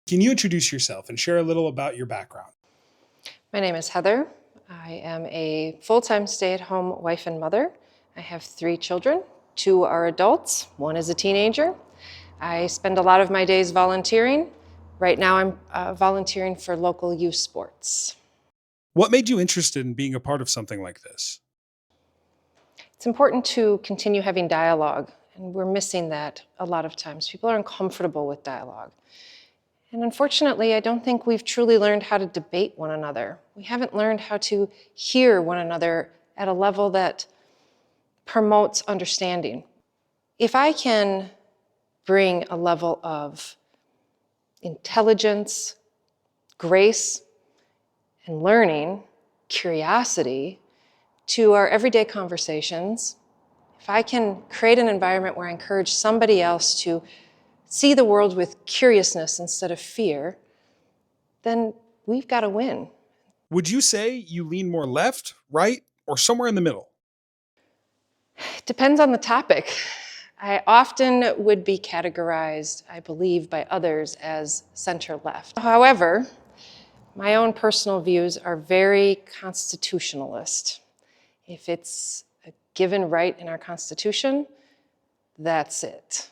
Can you introduce yourself and share a little about your background? My name is Heather. I am a full-time stay-at-home wife and mother. I have 3 children. 2 are adults, 1 is a teenager. I spend a lot of my days volunteering. Right now I'm volunteering for local youth sports. What made you interested in being a part of something like this? It's important to continue having dialogue, and we're missing that a lot of times. People are uncomfortable with dialogue. And unfortunately, I don't think we've truly learned how to debate one another. We haven't learned how to hear one another at a level that promotes understanding. If I can bring a level of intelligence, grace, and learning, curiosity to our everyday conversations, if I can create an environment where I encourage somebody else to see the world with curiousness instead of fear, then we've got to win. Would you say you lean more left, right, or somewhere in the middle? It depends on the topic. I often would be categorized, I believe, by others as center-left. However, my own personal views are very constitutionalist. If it's a given right in our Constitution, that's it.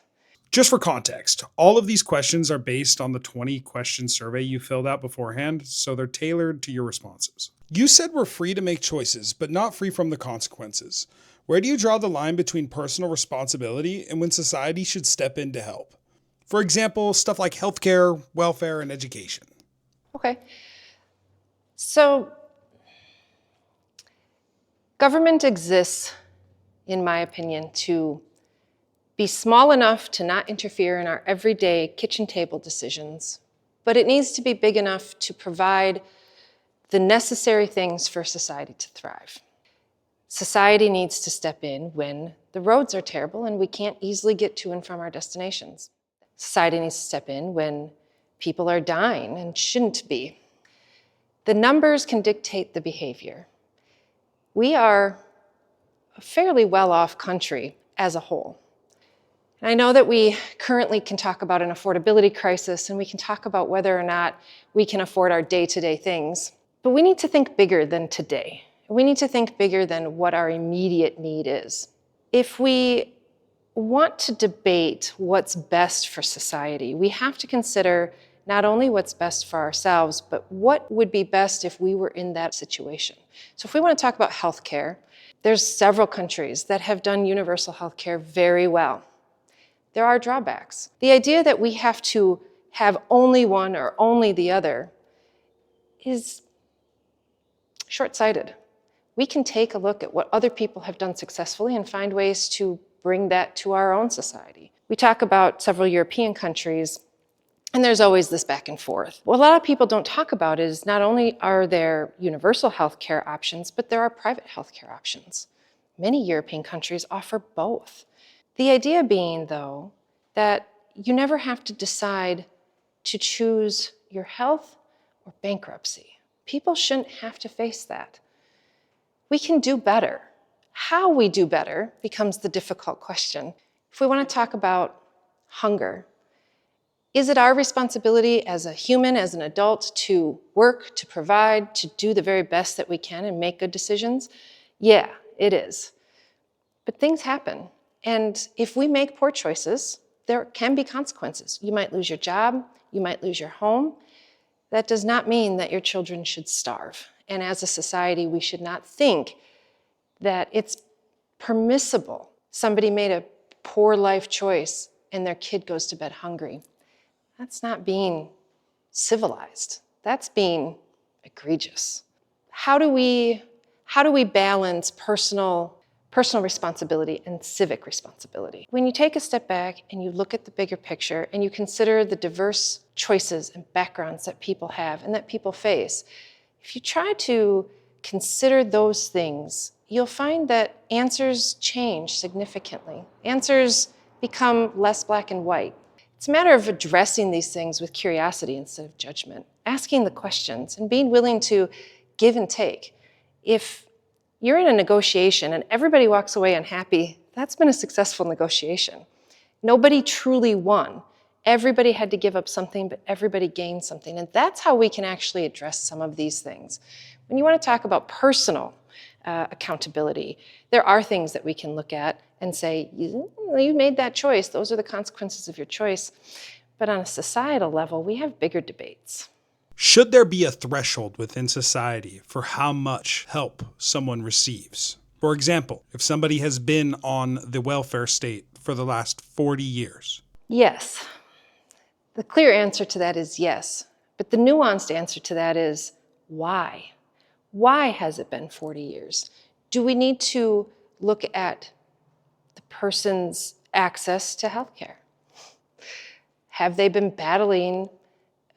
Just for context, all of these questions are based on the 20-question survey you filled out beforehand, so they're tailored to your responses. You said we're free to make choices, but not free from the consequences. Where do you draw the line between personal responsibility and when society should step in to help? For example, stuff like healthcare, welfare, and education. Okay. So, government exists, in my opinion, to be small enough to not interfere in our everyday kitchen table decisions, but it needs to be big enough to provide the necessary things for society to thrive. Society needs to step in when the roads are terrible and we can't easily get to and from our destinations. Society needs to step in when people are dying and shouldn't be. The numbers can dictate the behavior. We are a fairly well-off country as a whole. And I know that we currently can talk about an affordability crisis and we can talk about whether or not we can afford our day-to-day things, but we need to think bigger than today. We need to think bigger than what our immediate need is. If we want to debate what's best for society, we have to consider not only what's best for ourselves, but what would be best if we were in that situation. So if we want to talk about healthcare, there's several countries that have done universal healthcare very well. There are drawbacks. The idea that we have to have only one or only the other is short-sighted. We can take a look at what other people have done successfully and find ways to bring that to our own society. We talk about several European countries, and there's always this back and forth. What a lot of people don't talk about is not only are there universal healthcare options, but there are private healthcare options. Many European countries offer both. The idea being, though, that you never have to decide to choose your health or bankruptcy. People shouldn't have to face that. We can do better. How we do better becomes the difficult question. If we want to talk about hunger, is it our responsibility as a human, as an adult, to work, to provide, to do the very best that we can and make good decisions? Yeah, it is. But things happen. And if we make poor choices, there can be consequences. You might lose your job, you might lose your home. That does not mean that your children should starve. And as a society, we should not think that it's permissible. Somebody made a poor life choice and their kid goes to bed hungry. That's not being civilized. That's being egregious. How do we balance personal responsibility and civic responsibility? When you take a step back and you look at the bigger picture and you consider the diverse choices and backgrounds that people have and that people face, if you try to consider those things, you'll find that answers change significantly. Answers become less black and white. It's a matter of addressing these things with curiosity instead of judgment, asking the questions and being willing to give and take. If you're in a negotiation and everybody walks away unhappy, that's been a successful negotiation. Nobody truly won. Everybody had to give up something, but everybody gained something. And that's how we can actually address some of these things. When you want to talk about personal accountability, there are things that we can look at and say, you made that choice. Those are the consequences of your choice. But on a societal level, we have bigger debates. Should there be a threshold within society for how much help someone receives? For example, if somebody has been on the welfare state for the last 40 years. Yes. The clear answer to that is yes. But the nuanced answer to that is why? Why has it been 40 years? Do we need to look at the person's access to healthcare? Have they been battling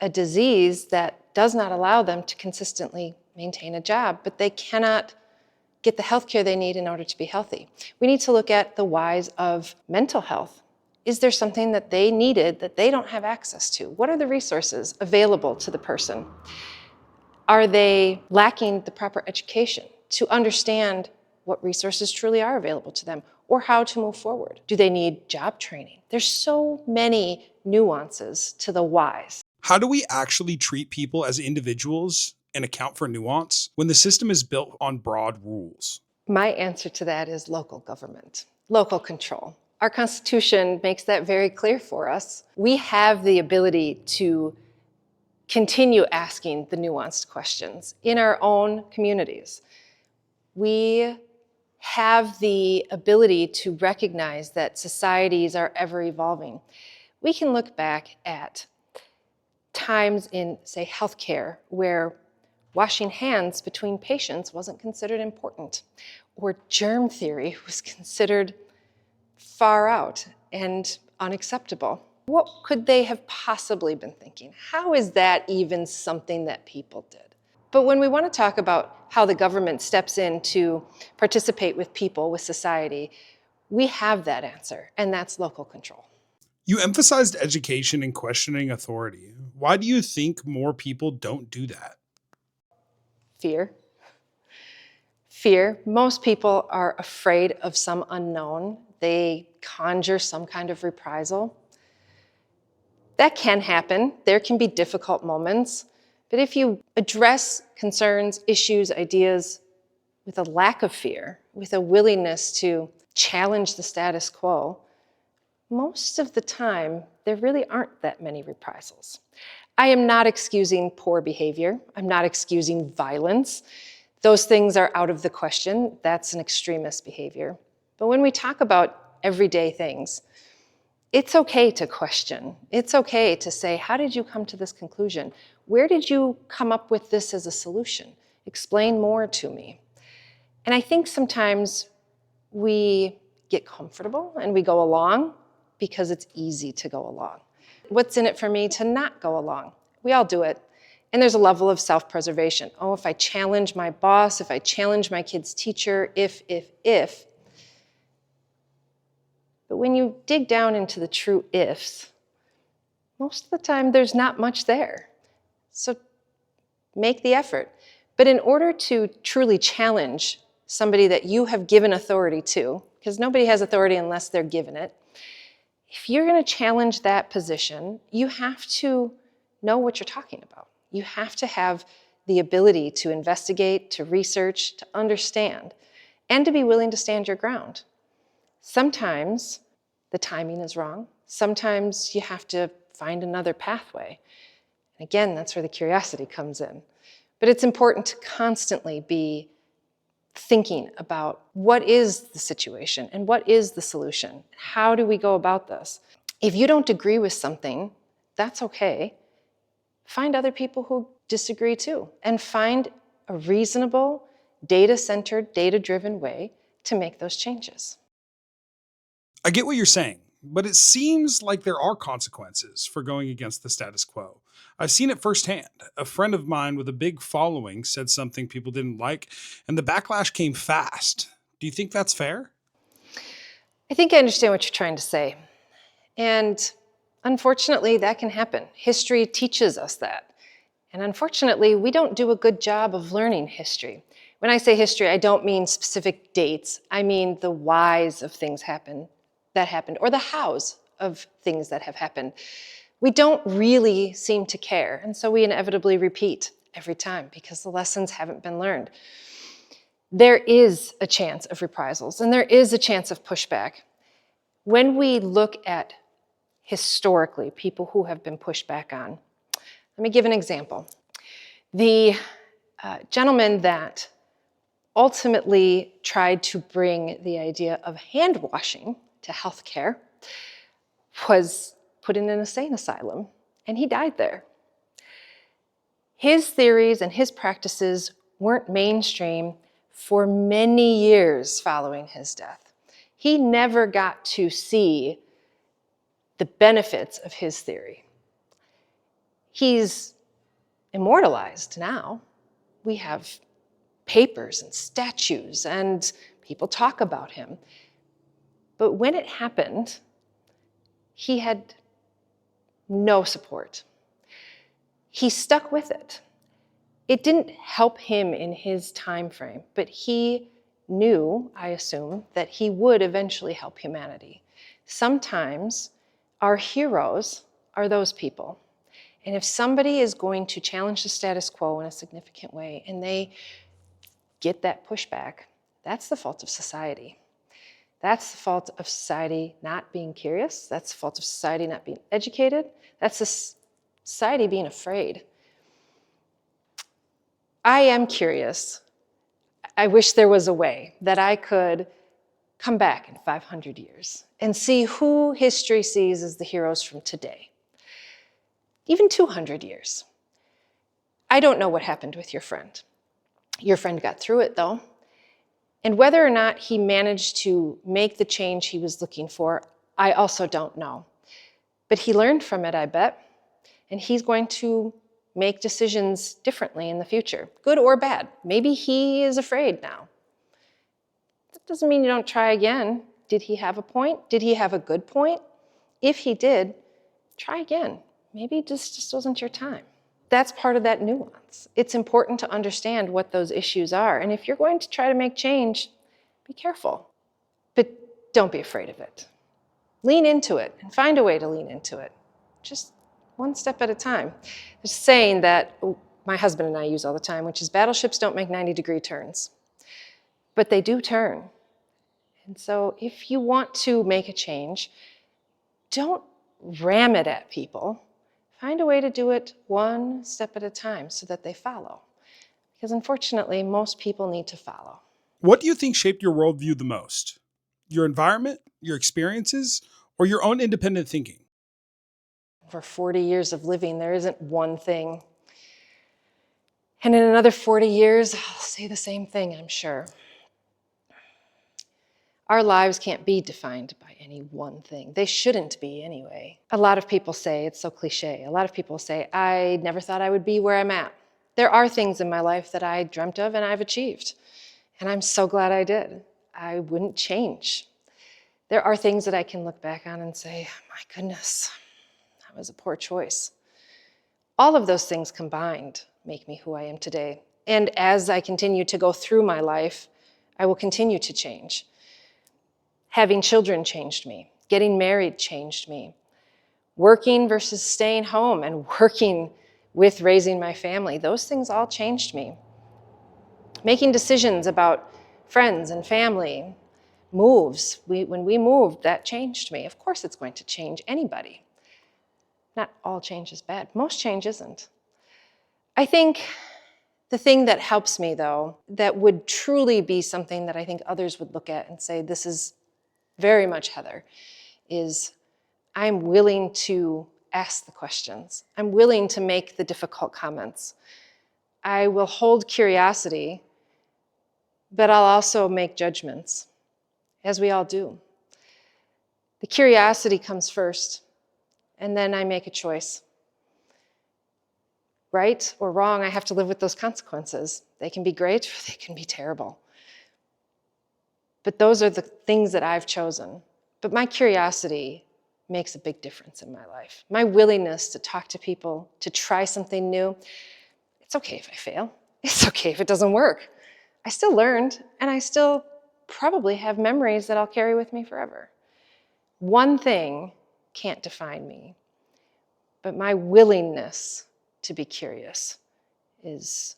a disease that does not allow them to consistently maintain a job, but they cannot get the healthcare they need in order to be healthy? We need to look at the whys of mental health. Is there something that they needed that they don't have access to? What are the resources available to the person? Are they lacking the proper education to understand what resources truly are available to them or how to move forward? Do they need job training? There's so many nuances to the whys. How do we actually treat people as individuals and account for nuance when the system is built on broad rules? My answer to that is local government, local control. Our Constitution makes that very clear for us. We have the ability to continue asking the nuanced questions in our own communities. We have the ability to recognize that societies are ever evolving. We can look back at times in, say, healthcare where washing hands between patients wasn't considered important, or germ theory was considered far out and unacceptable. What could they have possibly been thinking? How is that even something that people did? But when we want to talk about how the government steps in to participate with people, with society, we have that answer, and that's local control. You emphasized education and questioning authority. Why do you think more people don't do that? Fear. Fear. Most people are afraid of some unknown. They conjure some kind of reprisal. That can happen. There can be difficult moments. But if you address concerns, issues, ideas with a lack of fear, with a willingness to challenge the status quo, most of the time, there really aren't that many reprisals. I am not excusing poor behavior. I'm not excusing violence. Those things are out of the question. That's an extremist behavior. But when we talk about everyday things, it's okay to question. It's okay to say, how did you come to this conclusion? Where did you come up with this as a solution? Explain more to me. And I think sometimes we get comfortable and we go along because it's easy to go along. What's in it for me to not go along? We all do it. And there's a level of self-preservation. Oh, if I challenge my boss, if I challenge my kid's teacher, if. But when you dig down into the true ifs, most of the time there's not much there. So make the effort. But in order to truly challenge somebody that you have given authority to, because nobody has authority unless they're given it, if you're going to challenge that position, you have to know what you're talking about. You have to have the ability to investigate, to research, to understand, and to be willing to stand your ground. Sometimes the timing is wrong. Sometimes you have to find another pathway. And again, that's where the curiosity comes in. But it's important to constantly be thinking about what is the situation and what is the solution? How do we go about this? If you don't agree with something, that's okay. Find other people who disagree too, and find a reasonable, data-centered, data-driven way to make those changes. I get what you're saying, but it seems like there are consequences for going against the status quo. I've seen it firsthand. A friend of mine with a big following said something people didn't like, and the backlash came fast. Do you think that's fair? I think I understand what you're trying to say. And unfortunately, that can happen. History teaches us that. And unfortunately, we don't do a good job of learning history. When I say history, I don't mean specific dates. I mean the whys of things that happened, or the hows of things that have happened. We don't really seem to care, and so we inevitably repeat every time because the lessons haven't been learned. There is a chance of reprisals, and there is a chance of pushback. When we look at historically people who have been pushed back on, let me give an example. The gentleman that ultimately tried to bring the idea of hand washing to healthcare was put in an insane asylum, and he died there. His theories and his practices weren't mainstream for many years following his death. He never got to see the benefits of his theory. He's immortalized now. We have papers and statues, and people talk about him. But when it happened, he had no support. He stuck with it. It didn't help him in his time frame, but he knew, I assume, that he would eventually help humanity. Sometimes our heroes are those people. And if somebody is going to challenge the status quo in a significant way and they get that pushback, that's the fault of society. That's the fault of society not being curious. That's the fault of society not being educated. That's the society being afraid. I am curious. I wish there was a way that I could come back in 500 years and see who history sees as the heroes from today. Even 200 years. I don't know what happened with your friend. Your friend got through it, though. And whether or not he managed to make the change he was looking for, I also don't know. But he learned from it, I bet. And he's going to make decisions differently in the future, good or bad. Maybe he is afraid now. That doesn't mean you don't try again. Did he have a point? Did he have a good point? If he did, try again. Maybe this just wasn't your time. That's part of that nuance. It's important to understand what those issues are. And if you're going to try to make change, be careful. But don't be afraid of it. Lean into it and find a way to lean into it. Just one step at a time. There's a saying that my husband and I use all the time, which is battleships don't make 90-degree turns. But they do turn. And so if you want to make a change, don't ram it at people. Find a way to do it one step at a time so that they follow. Because unfortunately, most people need to follow. What do you think shaped your worldview the most? Your environment, your experiences, or your own independent thinking? For 40 years of living, there isn't one thing. And in another 40 years, I'll say the same thing, I'm sure. Our lives can't be defined by any one thing. They shouldn't be anyway. A lot of people say, it's so cliche, a lot of people say, I never thought I would be where I'm at. There are things in my life that I dreamt of and I've achieved. And I'm so glad I did. I wouldn't change. There are things that I can look back on and say, my goodness, that was a poor choice. All of those things combined make me who I am today. And as I continue to go through my life, I will continue to change. Having children changed me. Getting married changed me. Working versus staying home and working with raising my family, those things all changed me. Making decisions about friends and family, moves. When we moved, that changed me. Of course it's going to change anybody. Not all change is bad. Most change isn't. I think the thing that helps me, though, that would truly be something that I think others would look at and say, this is very much Heather, is I'm willing to ask the questions. I'm willing to make the difficult comments. I will hold curiosity, but I'll also make judgments, as we all do. The curiosity comes first, and then I make a choice. Right or wrong, I have to live with those consequences. They can be great or they can be terrible. But those are the things that I've chosen. But my curiosity makes a big difference in my life. My willingness to talk to people, to try something new. It's okay if I fail. It's okay if it doesn't work. I still learned, and I still probably have memories that I'll carry with me forever. One thing can't define me. but my willingness to be curious is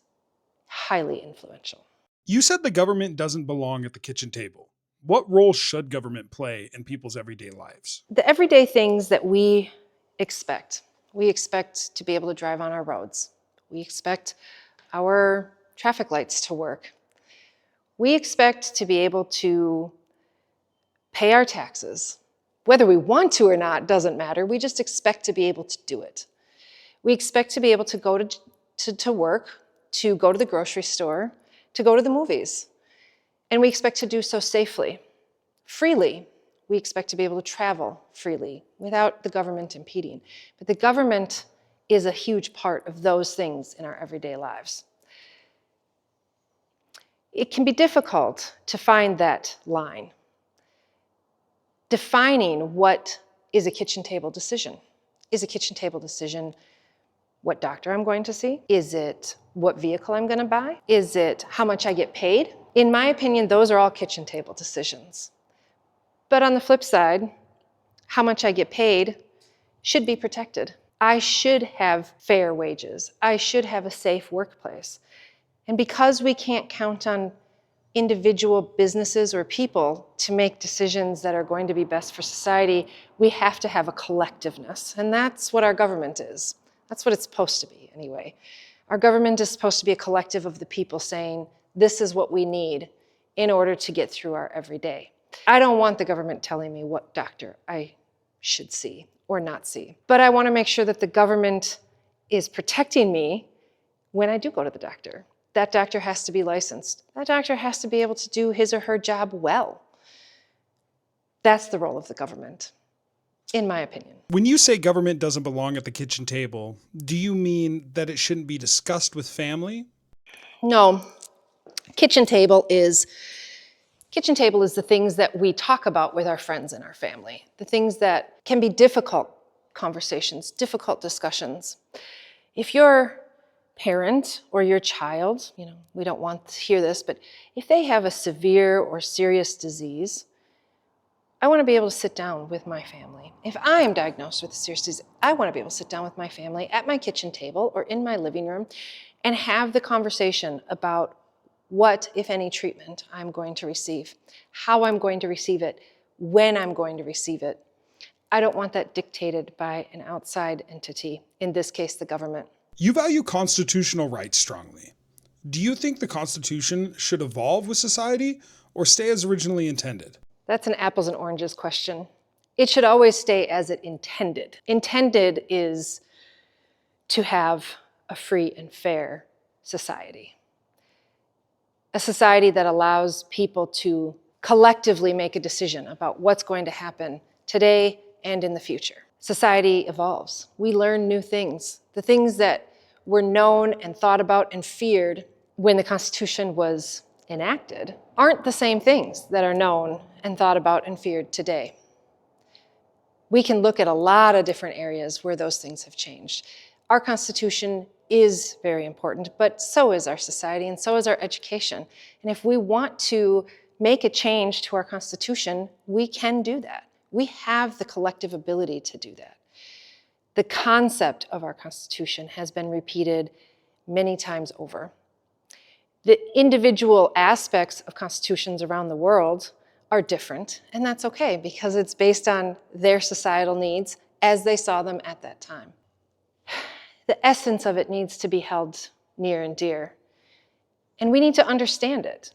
highly influential. You said the government doesn't belong at the kitchen table. What role should government play in people's everyday lives? The everyday things that we expect to be able to drive on our roads. We expect our traffic lights to work. We expect to be able to pay our taxes. Whether we want to or not doesn't matter. We just expect to be able to do it. We expect to be able to go to work, to go to the grocery store, to go to the movies. And we expect to do so safely, freely. We expect to be able to travel freely without the government impeding. But the government is a huge part of those things in our everyday lives. It can be difficult to find that line, defining what is a kitchen table decision. Is a kitchen table decision what doctor I'm going to see? Is it what vehicle I'm going to buy? Is it how much I get paid? In my opinion, those are all kitchen table decisions. But on the flip side, how much I get paid should be protected. I should have fair wages. I should have a safe workplace. And because we can't count on individual businesses or people to make decisions that are going to be best for society, we have to have a collectiveness. And that's what our government is. That's what it's supposed to be, anyway. Our government is supposed to be a collective of the people saying, this is what we need in order to get through our everyday. I don't want the government telling me what doctor I should see or not see. But I want to make sure that the government is protecting me when I do go to the doctor. That doctor has to be licensed. That doctor has to be able to do his or her job well. That's the role of the government, in my opinion. When you say government doesn't belong at the kitchen table, do you mean that it shouldn't be discussed with family? No. Kitchen table is the things that we talk about with our friends and our family, the things that can be difficult conversations, difficult discussions. If your parent or your child, we don't want to hear this, but if they have a severe or serious disease, I want to be able to sit down with my family. If I am diagnosed with a serious disease, I want to be able to sit down with my family at my kitchen table or in my living room and have the conversation about what, if any, treatment I'm going to receive, how I'm going to receive it, when I'm going to receive it. I don't want that dictated by an outside entity, in this case, the government. You value constitutional rights strongly. Do you think the Constitution should evolve with society or stay as originally intended? That's an apples and oranges question. It should always stay as it intended. Intended is to have a free and fair society. A society that allows people to collectively make a decision about what's going to happen today and in the future. Society evolves. We learn new things. The things that were known and thought about and feared when the Constitution was enacted aren't the same things that are known and thought about and feared today. We can look at a lot of different areas where those things have changed. Our Constitution is very important, but so is our society and so is our education. And if we want to make a change to our Constitution, we can do that. We have the collective ability to do that. The concept of our Constitution has been repeated many times over. The individual aspects of constitutions around the world are different, and that's okay because it's based on their societal needs as they saw them at that time. The essence of it needs to be held near and dear, and we need to understand it.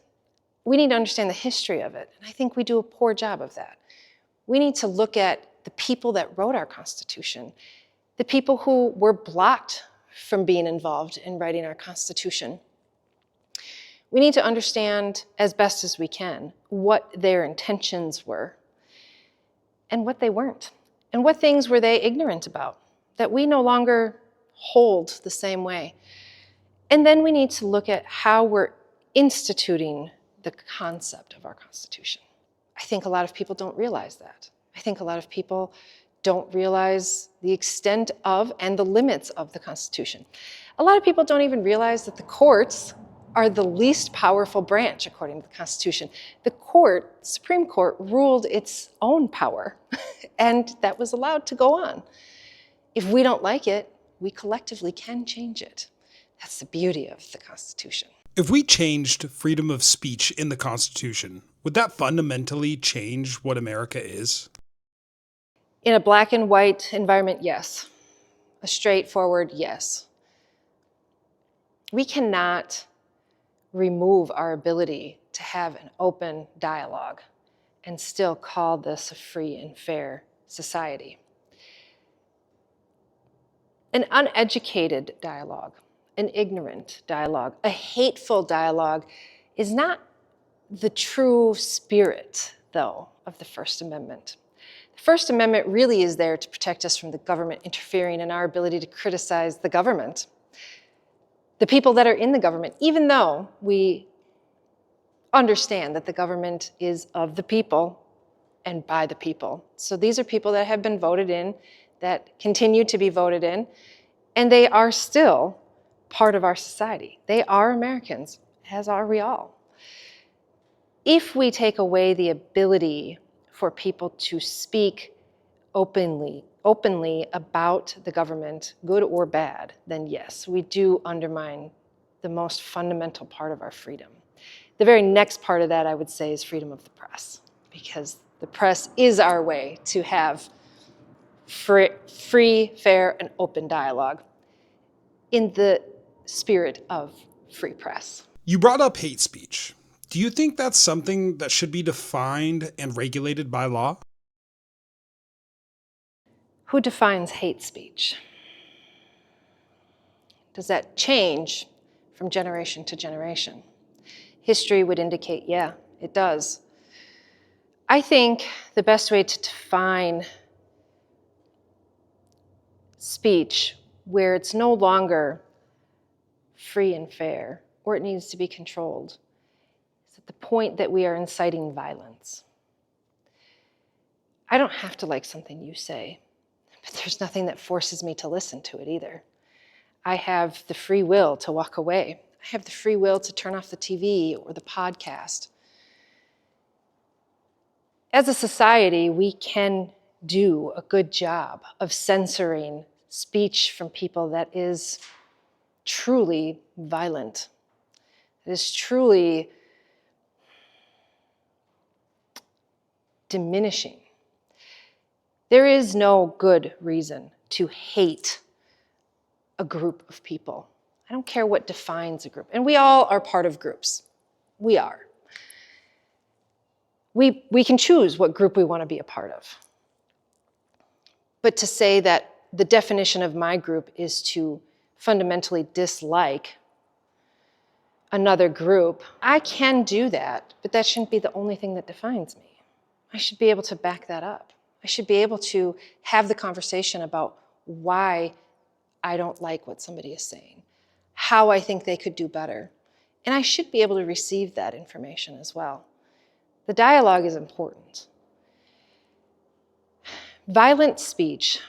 We need to understand the history of it, and I think we do a poor job of that. We need to look at the people that wrote our Constitution, the people who were blocked from being involved in writing our Constitution. We need to understand, as best as we can, what their intentions were and what they weren't, and what things were they ignorant about that we no longer hold the same way. And then we need to look at how we're instituting the concept of our Constitution. I think a lot of people don't realize that. I think a lot of people don't realize the extent of and the limits of the Constitution. A lot of people don't even realize that the courts are the least powerful branch according to the Constitution. The Supreme Court, ruled its own power, and that was allowed to go on. If we don't like it, we collectively can change it. That's the beauty of the Constitution. If we changed freedom of speech in the Constitution, would that fundamentally change what America is? In a black and white environment, yes. A straightforward yes. We cannot remove our ability to have an open dialogue and still call this a free and fair society. An uneducated dialogue, an ignorant dialogue, a hateful dialogue is not the true spirit, though, of the First Amendment. The First Amendment really is there to protect us from the government interfering in our ability to criticize the government, the people that are in the government, even though we understand that the government is of the people and by the people. So these are people that have been voted in, that continue to be voted in, and they are still part of our society. They are Americans, as are we all. If we take away the ability for people to speak openly about the government, good or bad, then yes, we do undermine the most fundamental part of our freedom. The very next part of that, I would say, is freedom of the press, because the press is our way to have free, fair, and open dialogue in the spirit of free press. You brought up hate speech. Do you think that's something that should be defined and regulated by law? Who defines hate speech? Does that change from generation to generation? History would indicate, yeah, it does. I think the best way to define speech where it's no longer free and fair, or it needs to be controlled, is at the point that we are inciting violence. I don't have to like something you say, but there's nothing that forces me to listen to it either. I have the free will to walk away. I have the free will to turn off the TV or the podcast. As a society, we can do a good job of censoring speech from people that is truly violent, that is truly diminishing. There is no good reason to hate a group of people. I don't care what defines a group. And we all are part of groups. We are. We can choose what group we want to be a part of. But to say that the definition of my group is to fundamentally dislike another group, I can do that, but that shouldn't be the only thing that defines me. I should be able to back that up. I should be able to have the conversation about why I don't like what somebody is saying, how I think they could do better. And I should be able to receive that information as well. The dialogue is important. Violent speech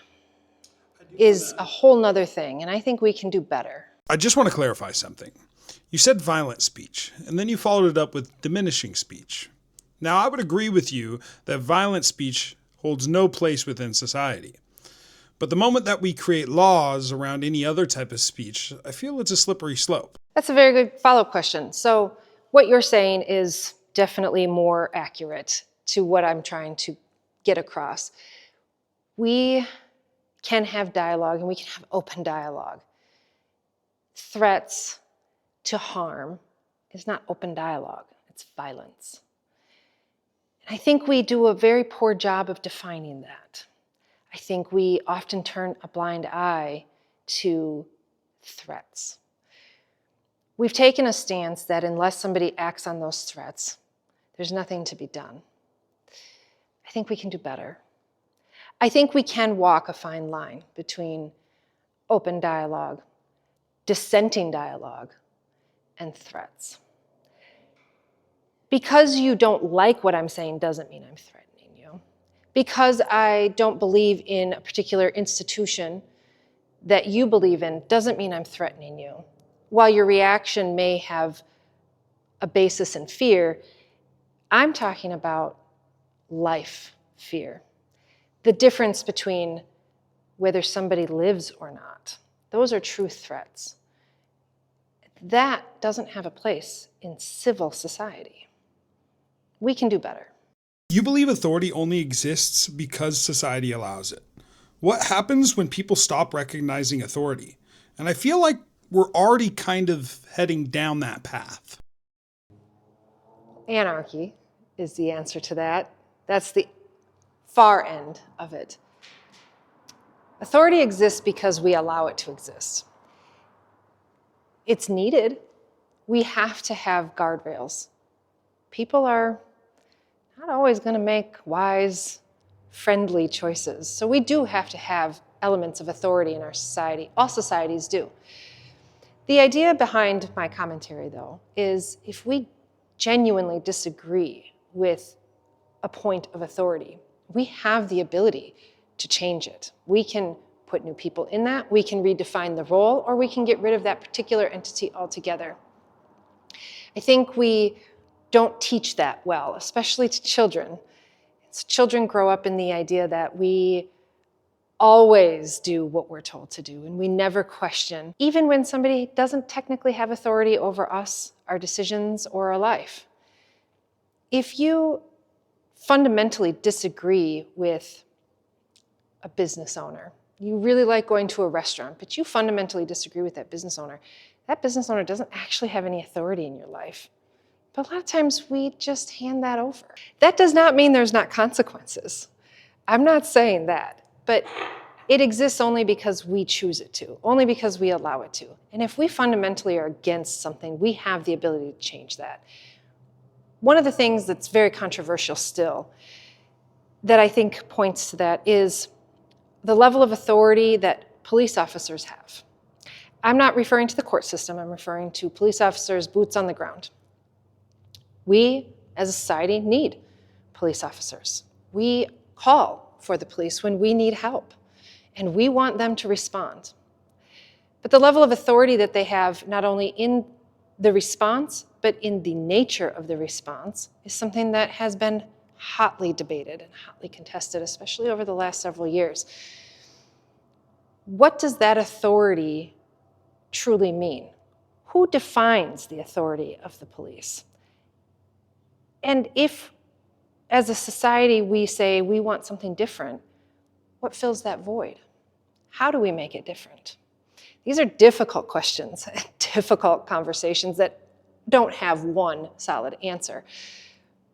is a whole nother thing, and I think we can do better. I just want to clarify something. You said violent speech, and then you followed it up with diminishing speech. Now, I would agree with you that violent speech holds no place within society. But the moment that we create laws around any other type of speech, I feel it's a slippery slope. That's a very good follow-up question. So what you're saying is definitely more accurate to what I'm trying to get across. We can have dialogue and we can have open dialogue. Threats to harm is not open dialogue, it's violence. And I think we do a very poor job of defining that. I think we often turn a blind eye to threats. We've taken a stance that unless somebody acts on those threats, there's nothing to be done. I think we can do better. I think we can walk a fine line between open dialogue, dissenting dialogue, and threats. Because you don't like what I'm saying doesn't mean I'm threatening you. Because I don't believe in a particular institution that you believe in doesn't mean I'm threatening you. While your reaction may have a basis in fear, I'm talking about life fear. The difference between whether somebody lives or not. Those are true threats. That doesn't have a place in civil society. We can do better. You believe authority only exists because society allows it. What happens when people stop recognizing authority? And I feel like we're already kind of heading down that path. Anarchy is the answer to that. That's the far end of it. Authority exists because we allow it to exist. It's needed. We have to have guardrails. People are not always going to make wise, friendly choices. So we do have to have elements of authority in our society. All societies do. The idea behind my commentary, though, is if we genuinely disagree with a point of authority, we have the ability to change it. We can put new people in that, we can redefine the role, or we can get rid of that particular entity altogether. I think we don't teach that well, especially to children. Children grow up in the idea that we always do what we're told to do, and we never question, even when somebody doesn't technically have authority over us, our decisions, or our life. If you fundamentally disagree with a business owner, you really like going to a restaurant, but you fundamentally disagree with that business owner doesn't actually have any authority in your life. But a lot of times we just hand that over. That does not mean there's not consequences. I'm not saying that, but it exists only because we choose it to, only because we allow it to. And if we fundamentally are against something, we have the ability to change that. One of the things that's very controversial still that I think points to that is the level of authority that police officers have. I'm not referring to the court system, I'm referring to police officers, boots on the ground. We, as a society, need police officers. We call for the police when we need help, and we want them to respond. But the level of authority that they have, not only in the response, but in the nature of the response, is something that has been hotly debated and hotly contested, especially over the last several years. What does that authority truly mean? Who defines the authority of the police? And if, as a society, we say we want something different, what fills that void? How do we make it different? These are difficult questions, difficult conversations that don't have one solid answer.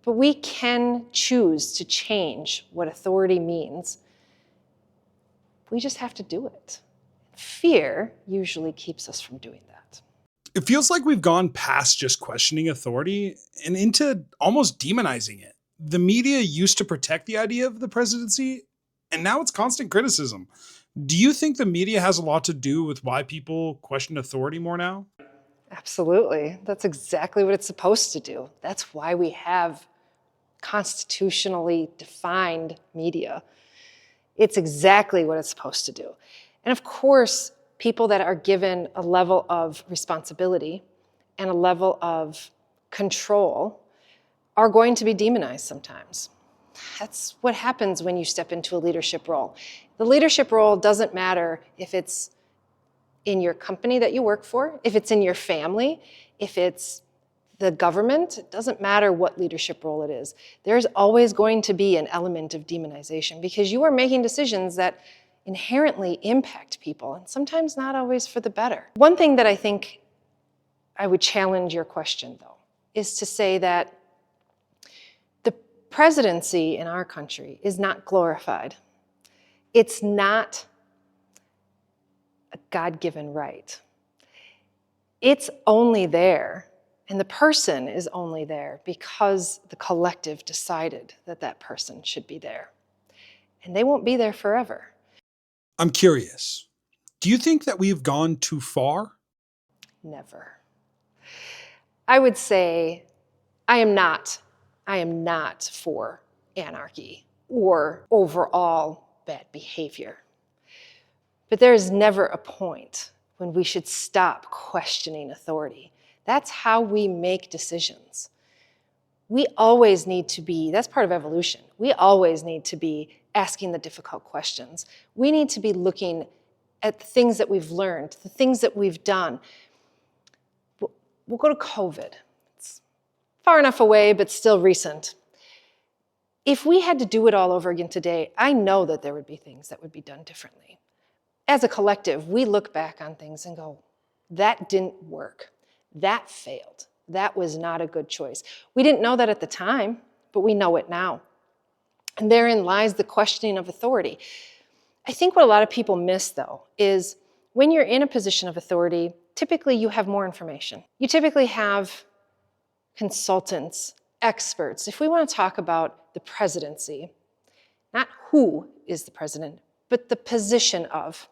But we can choose to change what authority means. We just have to do it. Fear usually keeps us from doing that. It feels like we've gone past just questioning authority and into almost demonizing it. The media used to protect the idea of the presidency, and now it's constant criticism. Do you think the media has a lot to do with why people question authority more now? Absolutely. That's exactly what it's supposed to do. That's why we have constitutionally defined media. It's exactly what it's supposed to do. And of course, people that are given a level of responsibility and a level of control are going to be demonized sometimes. That's what happens when you step into a leadership role. The leadership role doesn't matter if it's in your company that you work for, if it's in your family, if it's the government. It doesn't matter what leadership role it is. There's always going to be an element of demonization because you are making decisions that inherently impact people, and sometimes not always for the better. One thing that I think I would challenge your question, though, is to say that the presidency in our country is not glorified. It's not a God-given right. It's only there, and the person is only there because the collective decided that that person should be there. And they won't be there forever. I'm curious. Do you think that we've gone too far? Never. I would say I am not for anarchy or overall bad behavior. But there is never a point when we should stop questioning authority. That's how we make decisions. We always need to be, that's part of evolution. We always need to be asking the difficult questions. We need to be looking at the things that we've learned, the things that we've done. We'll go to COVID. It's far enough away, but still recent. If we had to do it all over again today, I know that there would be things that would be done differently. As a collective, we look back on things and go, that didn't work. That failed. That was not a good choice. We didn't know that at the time, but we know it now. And therein lies the questioning of authority. I think what a lot of people miss, though, is when you're in a position of authority, typically you have more information. You typically have consultants, experts. If we want to talk about the presidency, not who is the president, but the position of,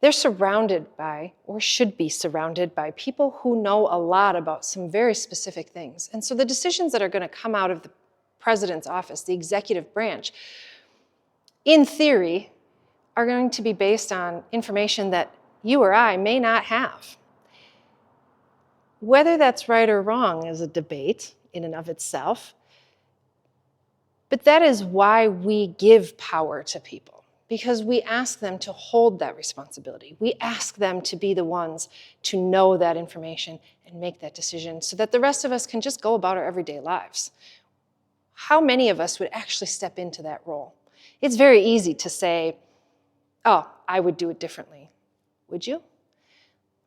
they're surrounded by, or should be surrounded by, people who know a lot about some very specific things. And so the decisions that are going to come out of the president's office, the executive branch, in theory, are going to be based on information that you or I may not have. Whether that's right or wrong is a debate in and of itself, but that is why we give power to people, because we ask them to hold that responsibility. We ask them to be the ones to know that information and make that decision so that the rest of us can just go about our everyday lives. How many of us would actually step into that role? It's very easy to say, oh, I would do it differently. Would you?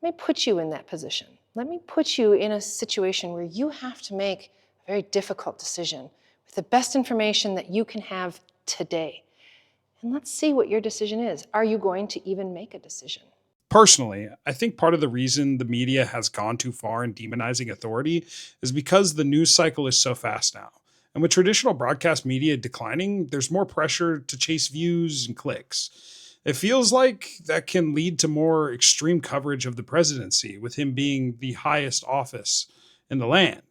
Let me put you in that position. Let me put you in a situation where you have to make a very difficult decision with the best information that you can have today. And let's see what your decision is. Are you going to even make a decision? Personally, I think part of the reason the media has gone too far in demonizing authority is because the news cycle is so fast now. And with traditional broadcast media declining, there's more pressure to chase views and clicks. It feels like that can lead to more extreme coverage of the presidency, with him being the highest office in the land.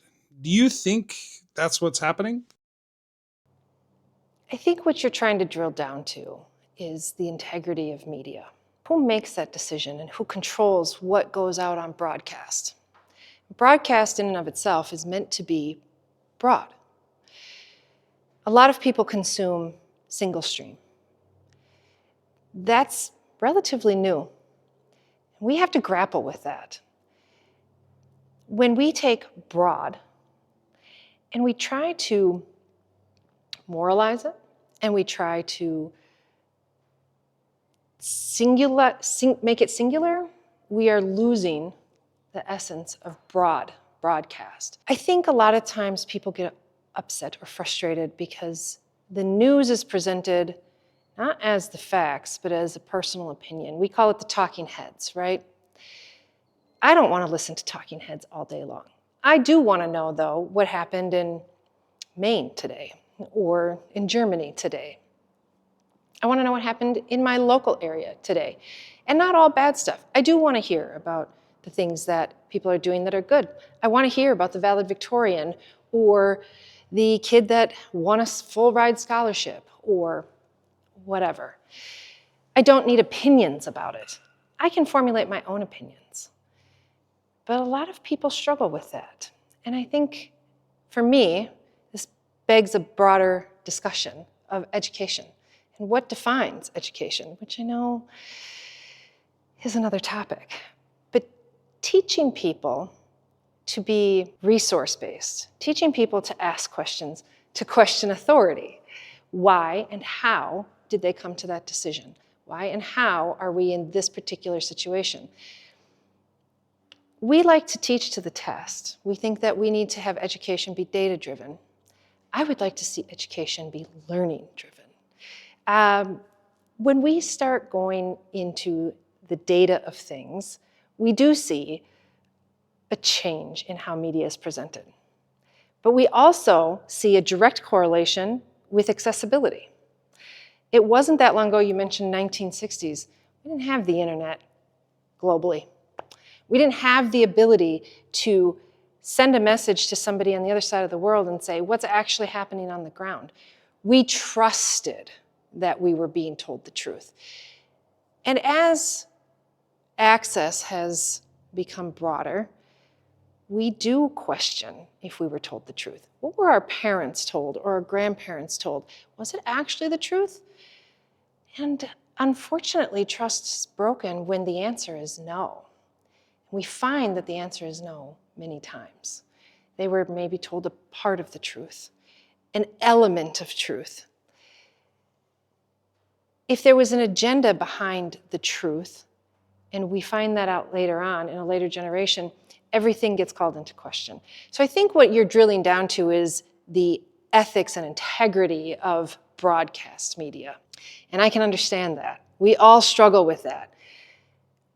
Do you think that's what's happening? I think what you're trying to drill down to is the integrity of media. Who makes that decision and who controls what goes out on broadcast? Broadcast in and of itself is meant to be broad. A lot of people consume single stream. That's relatively new. We have to grapple with that. When we take broad and we try to moralize it and we try to make it singular, we are losing the essence of broadcast. I think a lot of times people get upset or frustrated because the news is presented not as the facts, but as a personal opinion. We call it the talking heads, right? I don't want to listen to talking heads all day long. I do want to know, though, what happened in Maine today or in Germany today. I want to know what happened in my local area today. And not all bad stuff. I do want to hear about the things that people are doing that are good. I want to hear about the valedictorian or the kid that won a full ride scholarship or whatever. I don't need opinions about it. I can formulate my own opinions. But a lot of people struggle with that. And I think, for me, this begs a broader discussion of education and what defines education, which I know is another topic. But teaching people to be resource-based, teaching people to ask questions, to question authority. Why and how did they come to that decision? Why and how are we in this particular situation? We like to teach to the test. We think that we need to have education be data-driven. I would like to see education be learning-driven. When we start going into the data of things, we do see a change in how media is presented. But we also see a direct correlation with accessibility. It wasn't that long ago, you mentioned 1960s. We didn't have the internet globally. We didn't have the ability to send a message to somebody on the other side of the world and say, what's actually happening on the ground? We trusted that we were being told the truth. And as access has become broader, we do question if we were told the truth. What were our parents told or our grandparents told? Was it actually the truth? And unfortunately, trust is broken when the answer is no. We find that the answer is no many times. They were maybe told a part of the truth, an element of truth. If there was an agenda behind the truth, and we find that out later on in a later generation, everything gets called into question. So I think what you're drilling down to is the ethics and integrity of broadcast media. And I can understand that. We all struggle with that.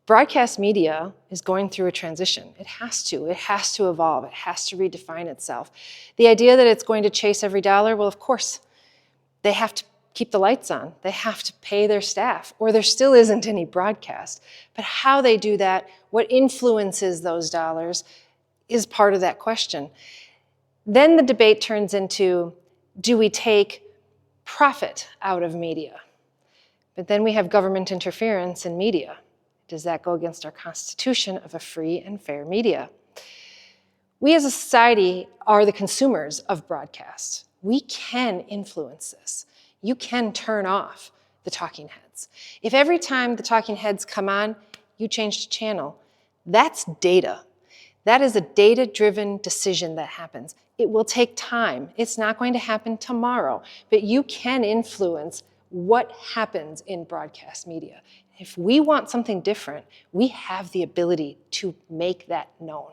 Broadcast media is going through a transition. It has to. It has to evolve. It has to redefine itself. The idea that it's going to chase every dollar, well, of course, they have to keep the lights on. They have to pay their staff, or there still isn't any broadcast. But how they do that, what influences those dollars, is part of that question. Then the debate turns into, do we take profit out of media? But then we have government interference in media. Does that go against our Constitution of a free and fair media? We as a society are the consumers of broadcast. We can influence this. You can turn off the talking heads. If every time the talking heads come on, you change the channel, that's data. That is a data-driven decision that happens. It will take time. It's not going to happen tomorrow, but you can influence what happens in broadcast media. If we want something different, we have the ability to make that known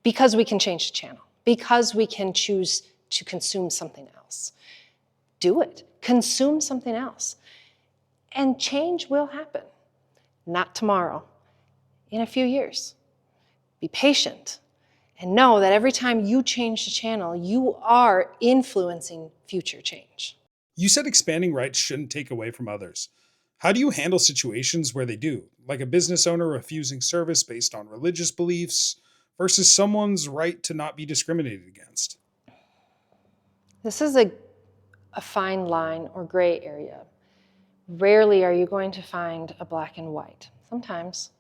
because we can change the channel, because we can choose to consume something else. Do it. Consume something else. And change will happen. Not tomorrow, in a few years. Be patient and know that every time you change the channel, you are influencing future change. You said expanding rights shouldn't take away from others. How do you handle situations where they do, like a business owner refusing service based on religious beliefs versus someone's right to not be discriminated against? This is a fine line or gray area. Rarely are you going to find a black and white. Sometimes.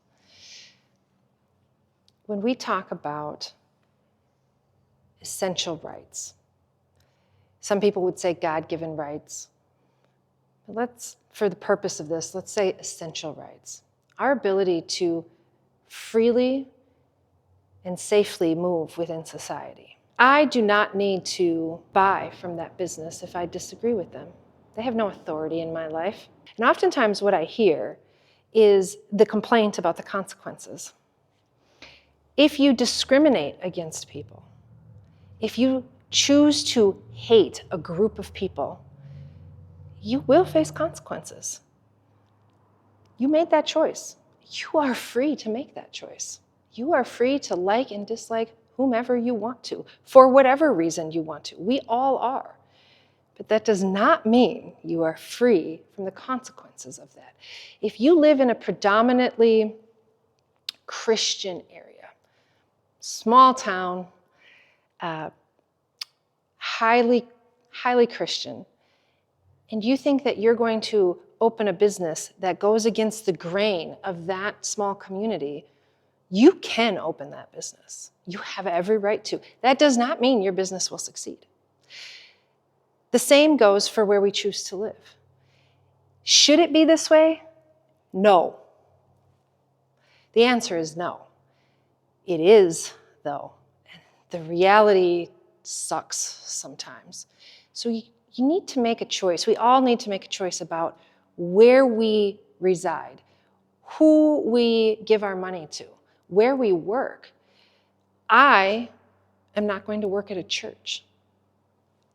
When we talk about essential rights, some people would say God-given rights. But for the purpose of this, let's say essential rights. Our ability to freely and safely move within society. I do not need to buy from that business if I disagree with them. They have no authority in my life. And oftentimes what I hear is the complaint about the consequences. If you discriminate against people, if you choose to hate a group of people, you will face consequences. You made that choice. You are free to make that choice. You are free to like and dislike whomever you want to, for whatever reason you want to. We all are. But that does not mean you are free from the consequences of that. If you live in a predominantly Christian area, small town, highly Christian, and you think that you're going to open a business that goes against the grain of that small community, you can open that business. You have every right to. That does not mean your business will succeed. The same goes for where we choose to live. Should it be this way? No. The answer is no. It is, though. And the reality sucks sometimes. So you need to make a choice. We all need to make a choice about where we reside, who we give our money to, where we work. I am not going to work at a church.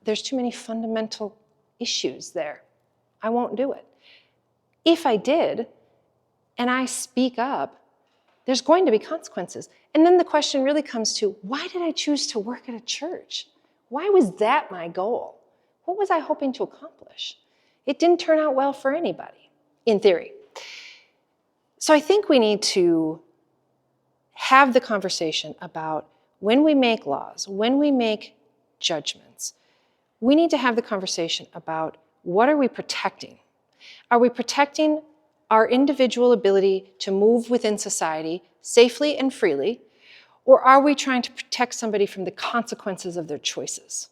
There's too many fundamental issues there. I won't do it. If I did, and I speak up, there's going to be consequences. And then the question really comes to, why did I choose to work at a church? Why was that my goal? What was I hoping to accomplish? It didn't turn out well for anybody, in theory. So I think we need to have the conversation about when we make laws, when we make judgments, we need to have the conversation about what are we protecting? Are we protecting our individual ability to move within society safely and freely? Or are we trying to protect somebody from the consequences of their choices?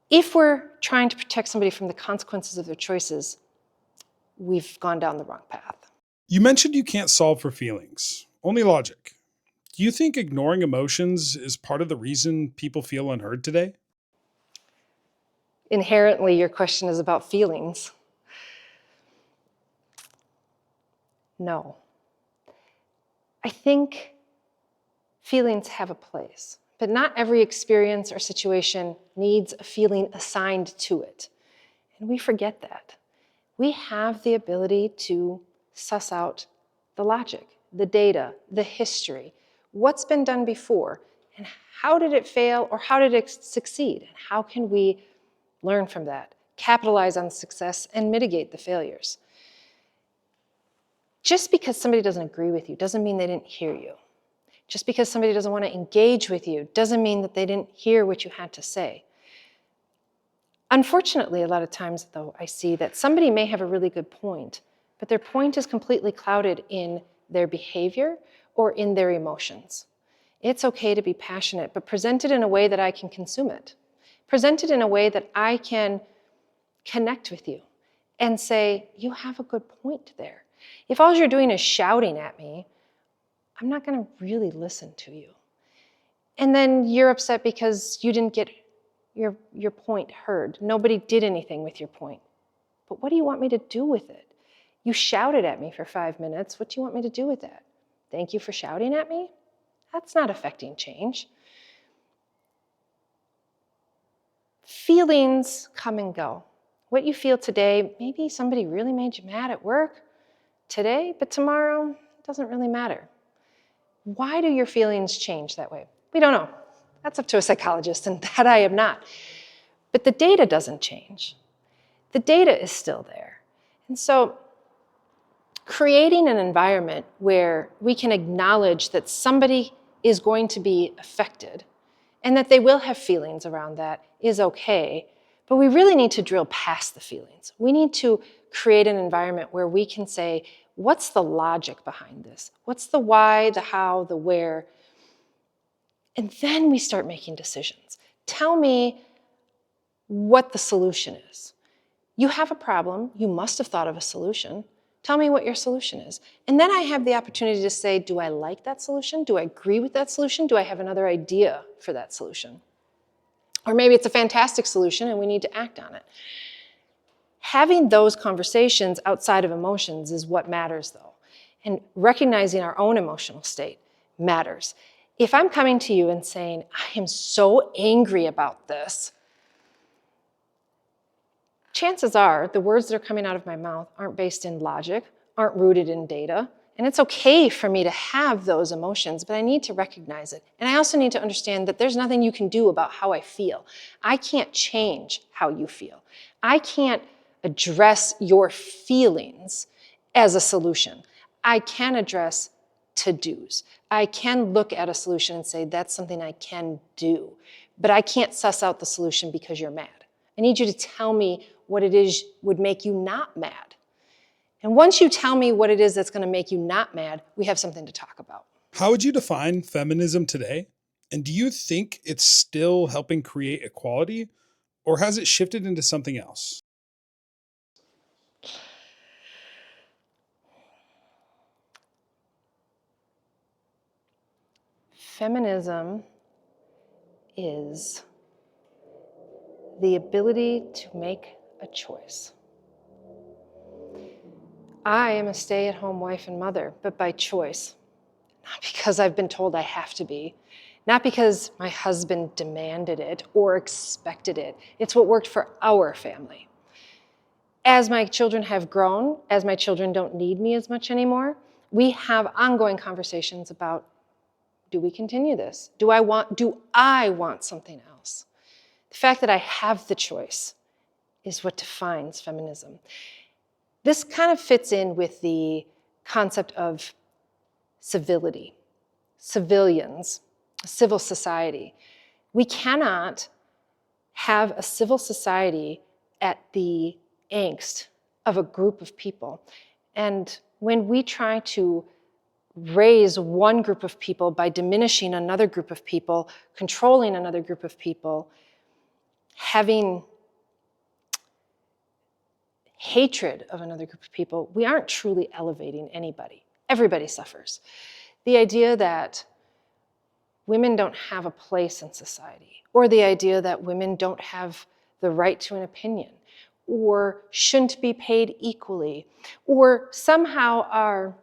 If we're trying to protect somebody from the consequences of their choices, we've gone down the wrong path. You mentioned you can't solve for feelings, only logic. Do you think ignoring emotions is part of the reason people feel unheard today? Inherently, your question is about feelings. No. I think feelings have a place, but not every experience or situation needs a feeling assigned to it. And we forget that. We have the ability to suss out the logic, the data, the history, what's been done before, and how did it fail or how did it succeed? And how can we learn from that, capitalize on the success, and mitigate the failures? Just because somebody doesn't agree with you doesn't mean they didn't hear you. Just because somebody doesn't want to engage with you doesn't mean that they didn't hear what you had to say. Unfortunately, a lot of times, though, I see that somebody may have a really good point, but their point is completely clouded in their behavior or in their emotions. It's okay to be passionate, but present it in a way that I can consume it. Present it in a way that I can connect with you and say, you have a good point there. If all you're doing is shouting at me, I'm not going to really listen to you. And then you're upset because you didn't get your point heard. Nobody did anything with your point. But what do you want me to do with it? You shouted at me for 5 minutes. What do you want me to do with that? Thank you for shouting at me? That's not affecting change. Feelings come and go. What you feel today, maybe somebody really made you mad at work today, but tomorrow it doesn't really matter. Why do your feelings change that way? We don't know. That's up to a psychologist, and that I am not. But the data doesn't change. The data is still there. And so creating an environment where we can acknowledge that somebody is going to be affected and that they will have feelings around that is okay, but we really need to drill past the feelings. We need to create an environment where we can say, what's the logic behind this? What's the why, the how, the where? And then we start making decisions. Tell me what the solution is. You have a problem. You must have thought of a solution. Tell me what your solution is. And then I have the opportunity to say, do I like that solution? Do I agree with that solution? Do I have another idea for that solution? Or maybe it's a fantastic solution and we need to act on it. Having those conversations outside of emotions is what matters, though. And recognizing our own emotional state matters. If I'm coming to you and saying, I am so angry about this, chances are the words that are coming out of my mouth aren't based in logic, aren't rooted in data. And it's okay for me to have those emotions, but I need to recognize it. And I also need to understand that there's nothing you can do about how I feel. I can't change how you feel. I can't address your feelings as a solution. I can address to-dos. I can look at a solution and say, that's something I can do. But I can't suss out the solution because you're mad. I need you to tell me what it is would make you not mad. And once you tell me what it is that's going to make you not mad, we have something to talk about. How would you define feminism today? And do you think it's still helping create equality, or has it shifted into something else? Feminism is the ability to make a choice. I am a stay-at-home wife and mother, but by choice. Not because I've been told I have to be, not because my husband demanded it or expected it. It's what worked for our family. As my children have grown, as my children don't need me as much anymore, we have ongoing conversations about, do we continue this? Do I want something else? The fact that I have the choice is what defines feminism. This kind of fits in with the concept of civility, civilians, civil society. We cannot have a civil society at the angst of a group of people. And when we try to raise one group of people by diminishing another group of people, controlling another group of people, having hatred of another group of people, we aren't truly elevating anybody. Everybody suffers. The idea that women don't have a place in society, or the idea that women don't have the right to an opinion, or shouldn't be paid equally, or somehow are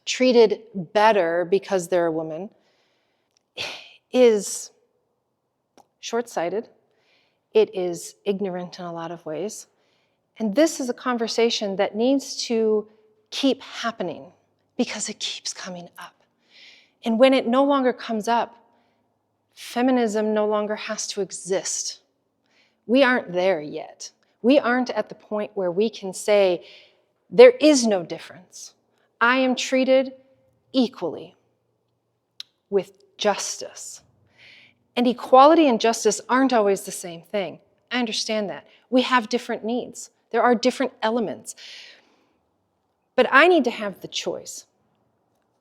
treated better because they're a woman, is short-sighted. It is ignorant in a lot of ways. And this is a conversation that needs to keep happening because it keeps coming up. And when it no longer comes up, feminism no longer has to exist. We aren't there yet. We aren't at the point where we can say, there is no difference. I am treated equally with justice. And equality and justice aren't always the same thing. I understand that. We have different needs. There are different elements. But I need to have the choice.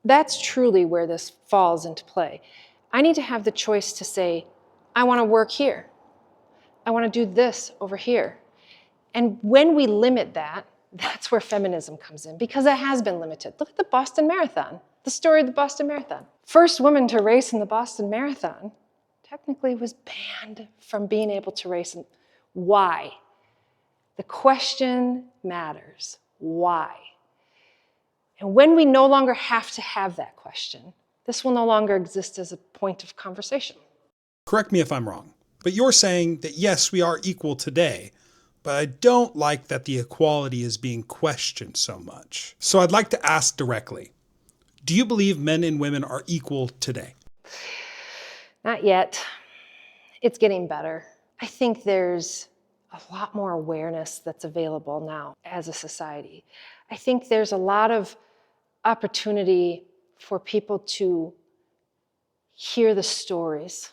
That's truly where this falls into play. I need to have the choice to say, I want to work here. I want to do this over here. And when we limit that, that's where feminism comes in, because it has been limited. Look at the Boston Marathon, the story of the Boston Marathon. First woman to race in the Boston Marathon technically was banned from being able to race. Why? The question matters. Why? And when we no longer have to have that question, this will no longer exist as a point of conversation. Correct me if I'm wrong, but you're saying that yes, we are equal today, but I don't like that the equality is being questioned so much. So I'd like to ask directly, do you believe men and women are equal today? Not yet. It's getting better. I think there's a lot more awareness that's available now as a society. I think there's a lot of opportunity for people to hear the stories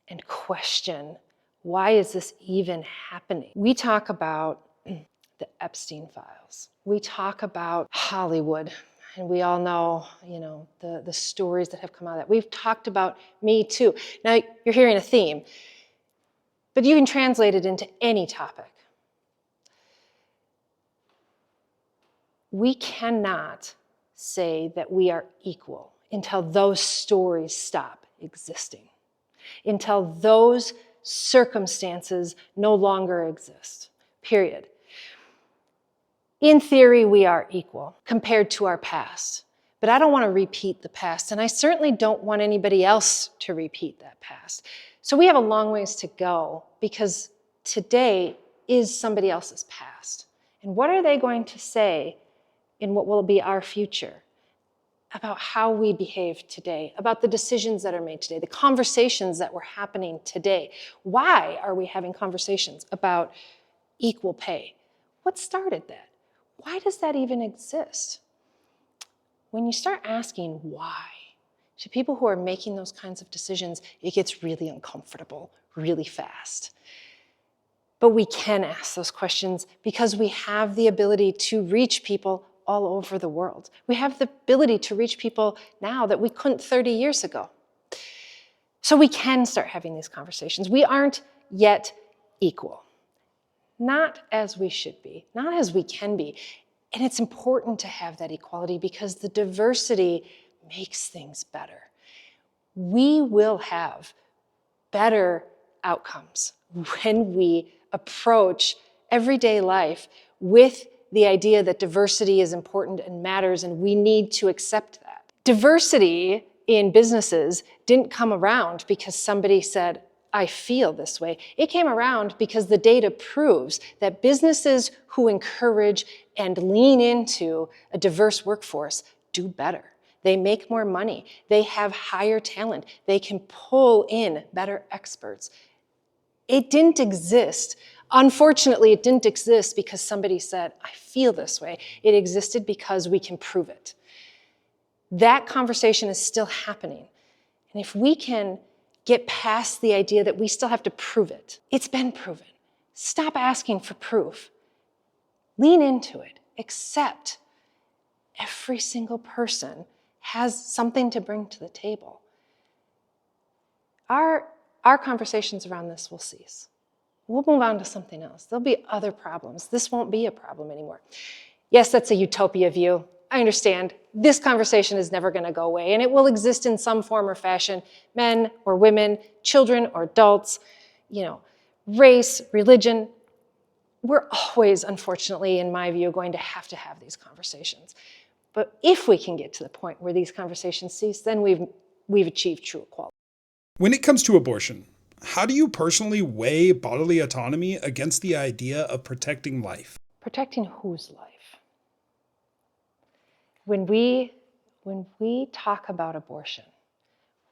and question, why is this even happening? We talk about the Epstein files. We talk about Hollywood, and we all know, the stories that have come out of that. We've talked about Me Too. Now, you're hearing a theme, but you can translate it into any topic. We cannot say that we are equal until those stories stop existing, until those circumstances no longer exist, period. In theory, we are equal compared to our past, but I don't want to repeat the past, and I certainly don't want anybody else to repeat that past. So we have a long ways to go because today is somebody else's past. And what are they going to say in what will be our future about how we behave today, about the decisions that are made today, the conversations that were happening today? Why are we having conversations about equal pay? What started that? Why does that even exist? When you start asking why to people who are making those kinds of decisions, it gets really uncomfortable really fast. But we can ask those questions because we have the ability to reach people all over the world. We have the ability to reach people now that we couldn't 30 years ago. So we can start having these conversations. We aren't yet equal. Not as we should be, not as we can be. And it's important to have that equality because the diversity makes things better. We will have better outcomes when we approach everyday life with the idea that diversity is important and matters, and we need to accept that. Diversity in businesses didn't come around because somebody said, I feel this way. It came around because the data proves that businesses who encourage and lean into a diverse workforce do better. They make more money. They have higher talent. They can pull in better experts. It didn't exist. Unfortunately, it didn't exist because somebody said, I feel this way. It existed because we can prove it. That conversation is still happening. And if we can get past the idea that we still have to prove it, it's been proven. Stop asking for proof. Lean into it. Accept every single person has something to bring to the table, our conversations around this will cease. We'll move on to something else. There'll be other problems. This won't be a problem anymore. Yes, that's a utopia view. I understand. This conversation is never going to go away, and it will exist in some form or fashion. Men or women, children or adults, race, religion. We're always, unfortunately, in my view, going to have these conversations. But if we can get to the point where these conversations cease, then we've achieved true equality. When it comes to abortion, how do you personally weigh bodily autonomy against the idea of protecting life? Protecting whose life? When we talk about abortion,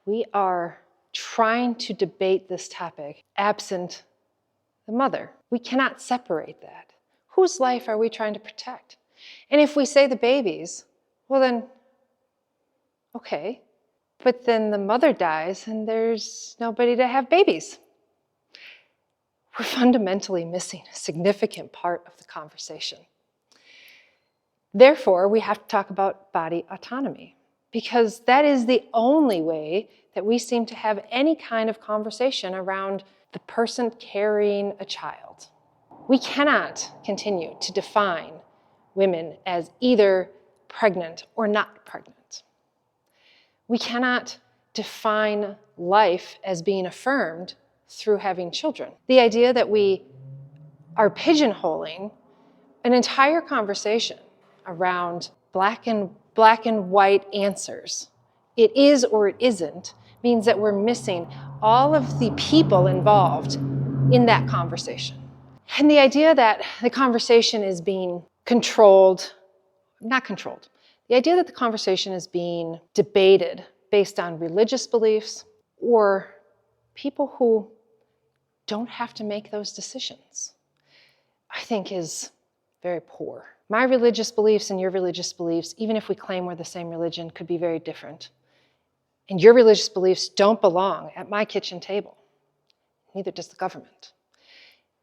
we are trying to debate this topic absent the mother. We cannot separate that. Whose life are we trying to protect? And if we say the baby's, well then, okay. But then the mother dies and there's nobody to have babies. We're fundamentally missing a significant part of the conversation. Therefore, we have to talk about body autonomy, because that is the only way that we seem to have any kind of conversation around the person carrying a child. We cannot continue to define women as either pregnant or not pregnant. We cannot define life as being affirmed through having children. The idea that we are pigeonholing an entire conversation around black and white answers, it is or it isn't, means that we're missing all of the people involved in that conversation. And the idea that the conversation is being not controlled, the idea that the conversation is being debated based on religious beliefs or people who don't have to make those decisions, I think is very poor. My religious beliefs and your religious beliefs, even if we claim we're the same religion, could be very different. And your religious beliefs don't belong at my kitchen table. Neither does the government.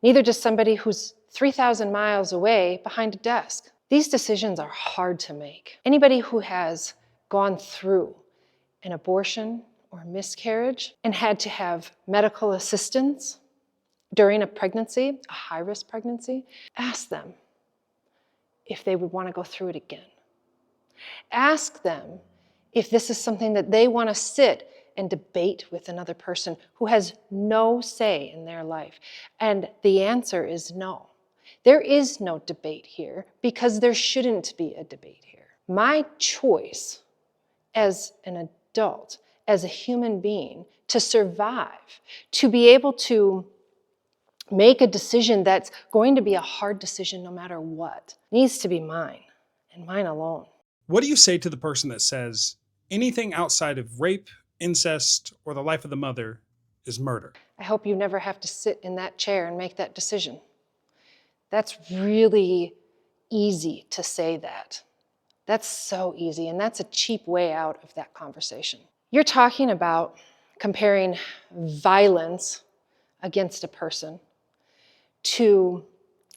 Neither does somebody who's 3,000 miles away behind a desk. These decisions are hard to make. Anybody who has gone through an abortion or miscarriage and had to have medical assistance during a pregnancy, a high-risk pregnancy, ask them if they would want to go through it again. Ask them if this is something that they want to sit and debate with another person who has no say in their life. And the answer is no. There is no debate here because there shouldn't be a debate here. My choice as an adult, as a human being, to survive, to be able to make a decision that's going to be a hard decision no matter what, needs to be mine and mine alone. What do you say to the person that says anything outside of rape, incest, or the life of the mother is murder? I hope you never have to sit in that chair and make that decision. That's really easy to say that. That's so easy, and that's a cheap way out of that conversation. You're talking about comparing violence against a person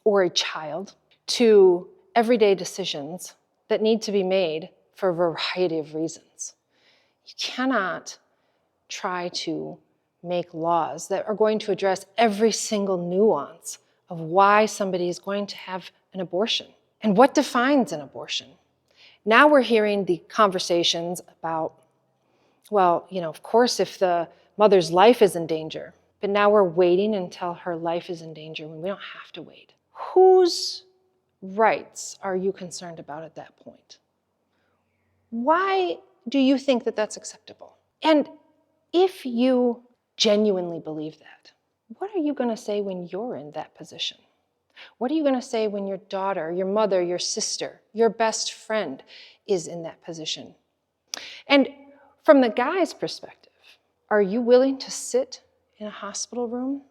or a child to everyday decisions that need to be made for a variety of reasons. You cannot try to make laws that are going to address every single nuance of why somebody is going to have an abortion and what defines an abortion. Now we're hearing the conversations about, well, of course, if the mother's life is in danger, but now we're waiting until her life is in danger when we don't have to wait. Whose rights are you concerned about at that point? Why do you think that that's acceptable? And if you genuinely believe that, what are you going to say when you're in that position? What are you going to say when your daughter, your mother, your sister, your best friend is in that position? And from the guy's perspective, are you willing to sit in a hospital room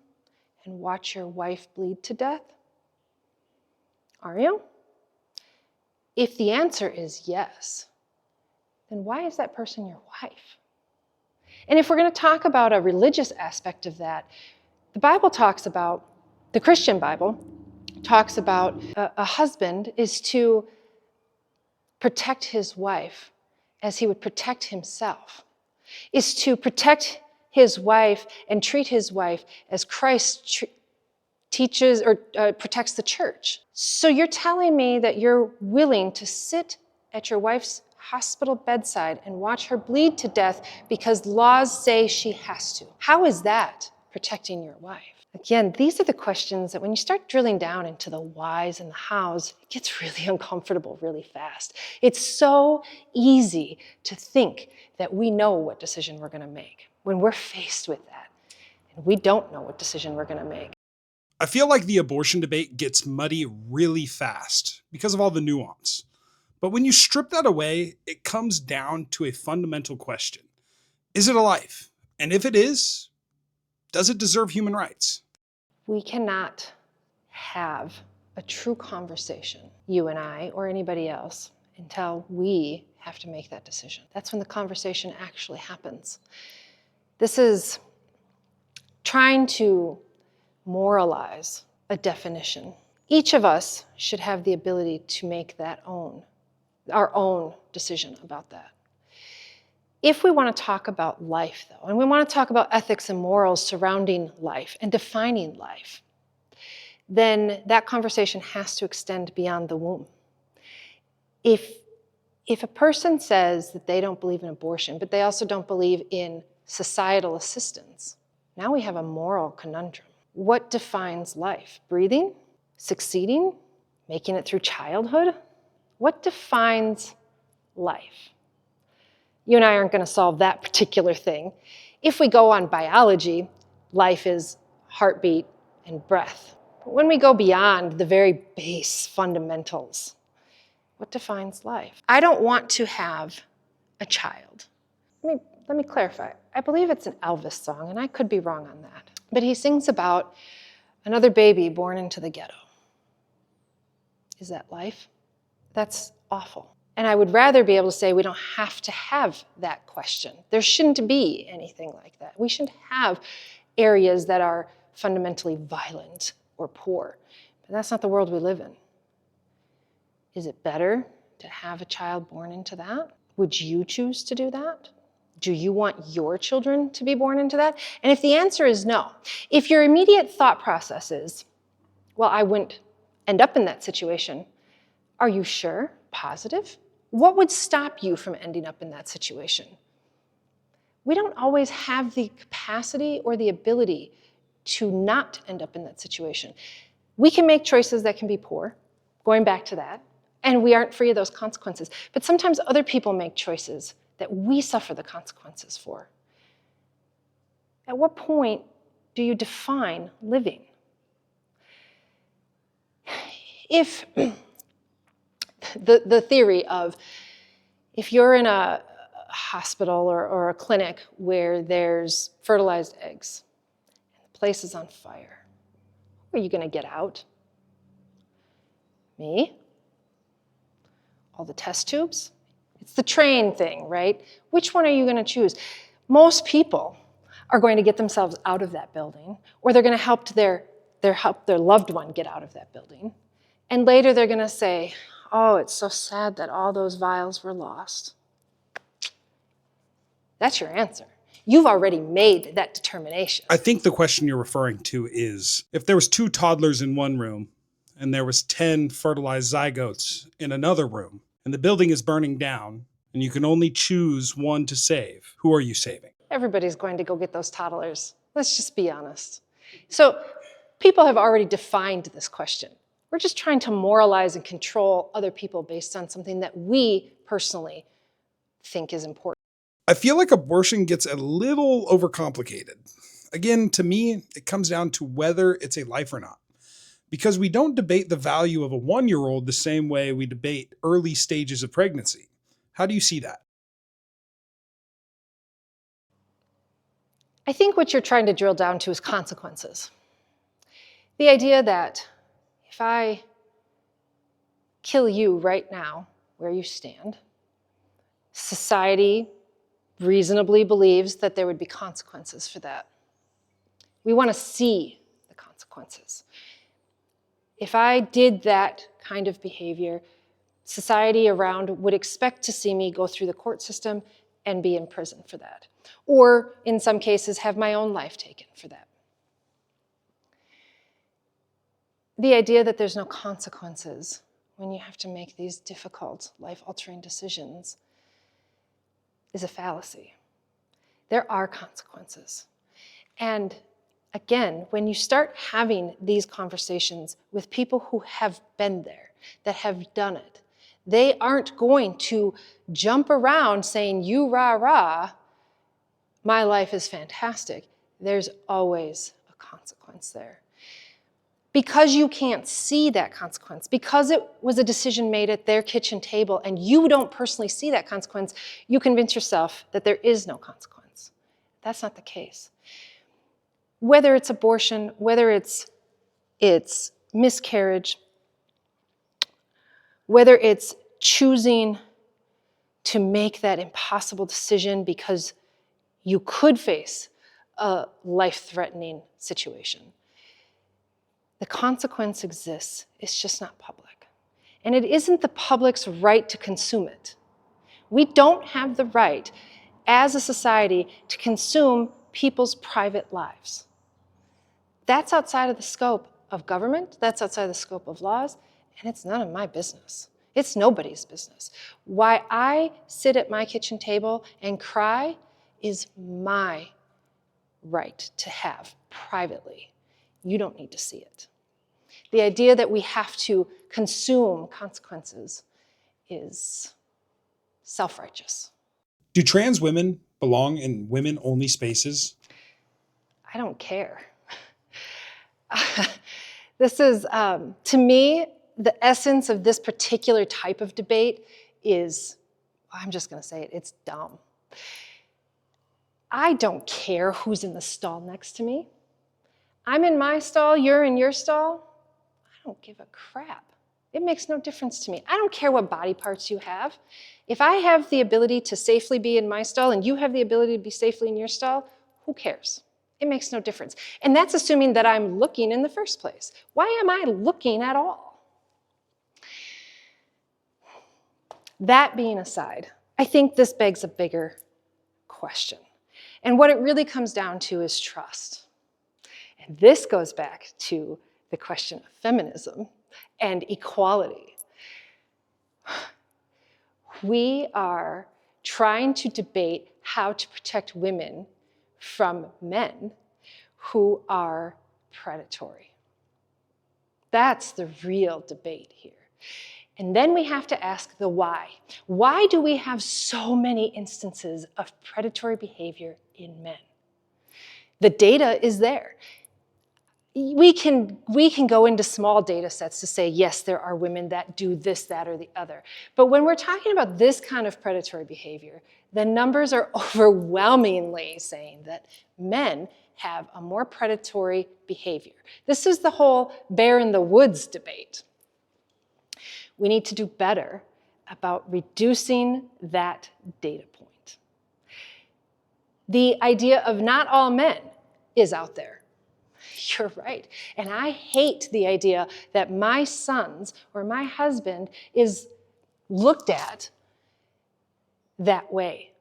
and watch your wife bleed to death? Are you? If the answer is yes, then why is that person your wife? And if we're going to talk about a religious aspect of that, the Christian Bible talks about a husband is to protect his wife as he would protect himself, is to protect his wife and treat his wife as Christ teaches or protects the church. So you're telling me that you're willing to sit at your wife's hospital bedside and watch her bleed to death because laws say she has to. How is that protecting your wife? Again, these are the questions that when you start drilling down into the whys and the hows, it gets really uncomfortable really fast. It's so easy to think that we know what decision we're going to make when we're faced with that, and we don't know what decision we're going to make. I feel like the abortion debate gets muddy really fast because of all the nuance. But when you strip that away, it comes down to a fundamental question. Is it a life? And if it is, does it deserve human rights? We cannot have a true conversation, you and I, or anybody else, until we have to make that decision. That's when the conversation actually happens. This is trying to moralize a definition. Each of us should have the ability to make that our own decision about that. If we want to talk about life, though, and we want to talk about ethics and morals surrounding life and defining life, then that conversation has to extend beyond the womb. If a person says that they don't believe in abortion, but they also don't believe in societal assistance, now we have a moral conundrum. What defines life? Breathing? Succeeding? Making it through childhood? What defines life? You and I aren't going to solve that particular thing. If we go on biology, life is heartbeat and breath. But when we go beyond the very base fundamentals, what defines life? I don't want to have a child. Let me clarify. I believe it's an Elvis song, and I could be wrong on that. But he sings about another baby born into the ghetto. Is that life? That's awful. And I would rather be able to say we don't have to have that question. There shouldn't be anything like that. We shouldn't have areas that are fundamentally violent or poor. But that's not the world we live in. Is it better to have a child born into that? Would you choose to do that? Do you want your children to be born into that? And if the answer is no, if your immediate thought process is, well, I wouldn't end up in that situation, are you sure? Positive? What would stop you from ending up in that situation? We don't always have the capacity or the ability to not end up in that situation. We can make choices that can be poor, going back to that, and we aren't free of those consequences. But sometimes other people make choices that we suffer the consequences for. At what point do you define living? If the theory of if you're in a hospital or a clinic where there's fertilized eggs and the place is on fire, are you going to get out? Me? All the test tubes? It's the train thing, right? Which one are you going to choose? Most people are going to get themselves out of that building, or they're going to help their loved one get out of that building. And later they're going to say, oh, it's so sad that all those vials were lost. That's your answer. You've already made that determination. I think the question you're referring to is, if there was 2 toddlers in one room and there was 10 fertilized zygotes in another room, and the building is burning down, and you can only choose one to save, who are you saving? Everybody's going to go get those toddlers. Let's just be honest. So people have already defined this question. We're just trying to moralize and control other people based on something that we personally think is important. I feel like abortion gets a little overcomplicated. Again, to me, it comes down to whether it's a life or not. Because we don't debate the value of a 1-year-old the same way we debate early stages of pregnancy. How do you see that? I think what you're trying to drill down to is consequences. The idea that if I kill you right now, where you stand, society reasonably believes that there would be consequences for that. We want to see the consequences. If I did that kind of behavior, society around would expect to see me go through the court system and be in prison for that. Or in some cases, have my own life taken for that. The idea that there's no consequences when you have to make these difficult, life-altering decisions is a fallacy. There are consequences. And again, when you start having these conversations with people who have been there, that have done it, they aren't going to jump around saying, you rah rah, my life is fantastic. There's always a consequence there. Because you can't see that consequence, because it was a decision made at their kitchen table and you don't personally see that consequence, you convince yourself that there is no consequence. That's not the case. Whether it's abortion, whether it's miscarriage, whether it's choosing to make that impossible decision because you could face a life-threatening situation. The consequence exists, it's just not public. And it isn't the public's right to consume it. We don't have the right, as a society, to consume people's private lives. That's outside of the scope of government, that's outside of the scope of laws, and it's none of my business. It's nobody's business. Why I sit at my kitchen table and cry is my right to have privately. You don't need to see it. The idea that we have to consume consequences is self-righteous. Do trans women belong in women-only spaces? I don't care. This is, to me, the essence of this particular type of debate is, I'm just going to say it, it's dumb. I don't care who's in the stall next to me. I'm in my stall, you're in your stall. I don't give a crap. It makes no difference to me. I don't care what body parts you have. If I have the ability to safely be in my stall and you have the ability to be safely in your stall, who cares? It makes no difference. And that's assuming that I'm looking in the first place. Why am I looking at all? That being aside, I think this begs a bigger question. And what it really comes down to is trust. And this goes back to the question of feminism and equality. We are trying to debate how to protect women from men who are predatory. That's the real debate here. And then we have to ask the why. Why do we have so many instances of predatory behavior in men? The data is there. We can go into small data sets to say, yes, there are women that do this, that, or the other. But when we're talking about this kind of predatory behavior, the numbers are overwhelmingly saying that men have a more predatory behavior. This is the whole bear in the woods debate. We need to do better about reducing that data point. The idea of not all men is out there. You're right. And I hate the idea that my sons or my husband is looked at that way.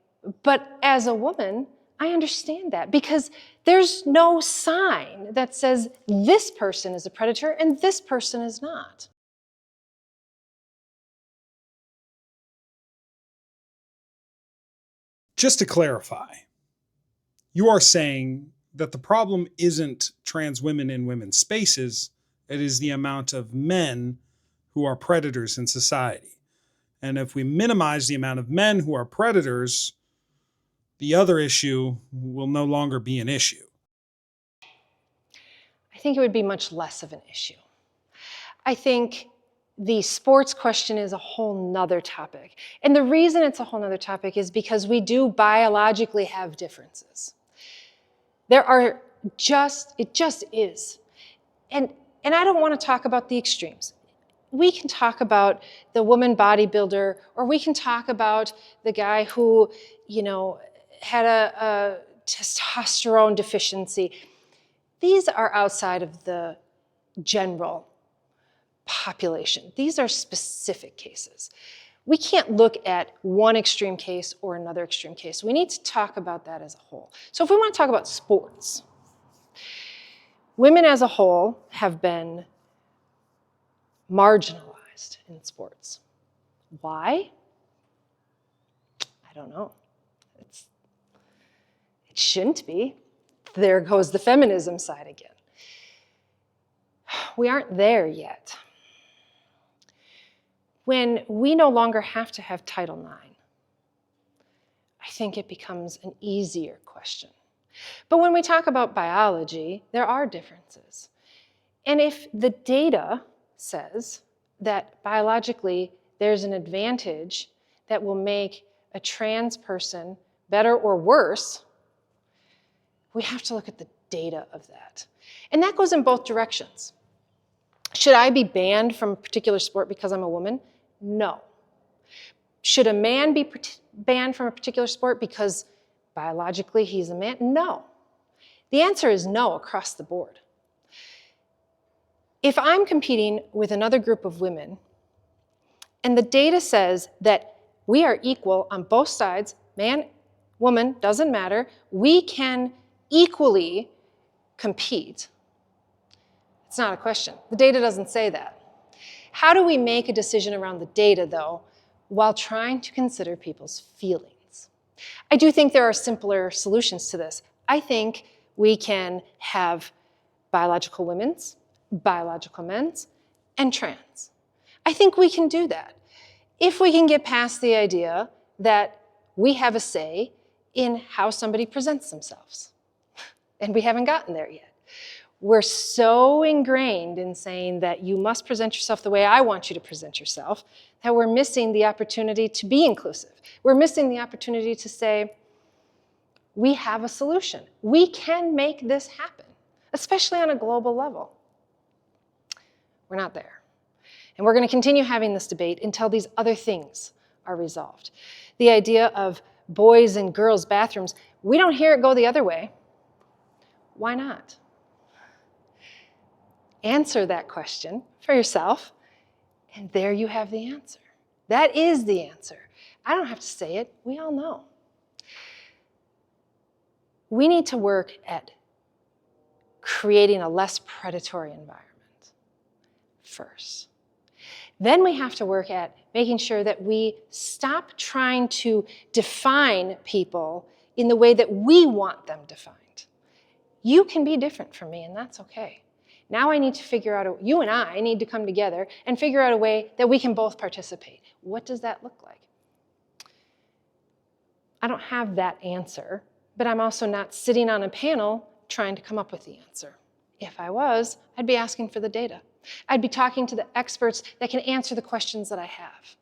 But as a woman, I understand that because there's no sign that says this person is a predator and this person is not. Just to clarify, you are saying that the problem isn't trans women in women's spaces, it is the amount of men who are predators in society. And if we minimize the amount of men who are predators, the other issue will no longer be an issue. I think it would be much less of an issue. I think the sports question is a whole nother topic. And the reason it's a whole nother topic is because we do biologically have differences. It just is. And I don't want to talk about the extremes. We can talk about the woman bodybuilder, or we can talk about the guy who, had a testosterone deficiency. These are outside of the general population. These are specific cases. We can't look at one extreme case or another extreme case. We need to talk about that as a whole. So if we want to talk about sports, women as a whole have been marginalized in sports. Why? I don't know. It shouldn't be. There goes the feminism side again. We aren't there yet. When we no longer have to have Title IX, I think it becomes an easier question. But when we talk about biology, there are differences. And if the data says that biologically there's an advantage that will make a trans person better or worse, we have to look at the data of that. And that goes in both directions. Should I be banned from a particular sport because I'm a woman? No. Should a man be banned from a particular sport because biologically he's a man? No. The answer is no across the board. If I'm competing with another group of women, and the data says that we are equal on both sides, man, woman, doesn't matter, we can equally compete, it's not a question. The data doesn't say that. How do we make a decision around the data, though, while trying to consider people's feelings? I do think there are simpler solutions to this. I think we can have biological women's, biological men's, and trans. I think we can do that if we can get past the idea that we have a say in how somebody presents themselves. And we haven't gotten there yet. We're so ingrained in saying that you must present yourself the way I want you to present yourself that we're missing the opportunity to be inclusive. We're missing the opportunity to say, we have a solution. We can make this happen, especially on a global level. We're not there. And we're going to continue having this debate until these other things are resolved. The idea of boys and girls' bathrooms, we don't hear it go the other way. Why not? Answer that question for yourself, and there you have the answer. That is the answer. I don't have to say it. We all know. We need to work at creating a less predatory environment first. Then we have to work at making sure that we stop trying to define people in the way that we want them defined. You can be different from me, and that's okay. Now I need to figure out, you and I need to come together and figure out a way that we can both participate. What does that look like? I don't have that answer, but I'm also not sitting on a panel trying to come up with the answer. If I was, I'd be asking for the data. I'd be talking to the experts that can answer the questions that I have.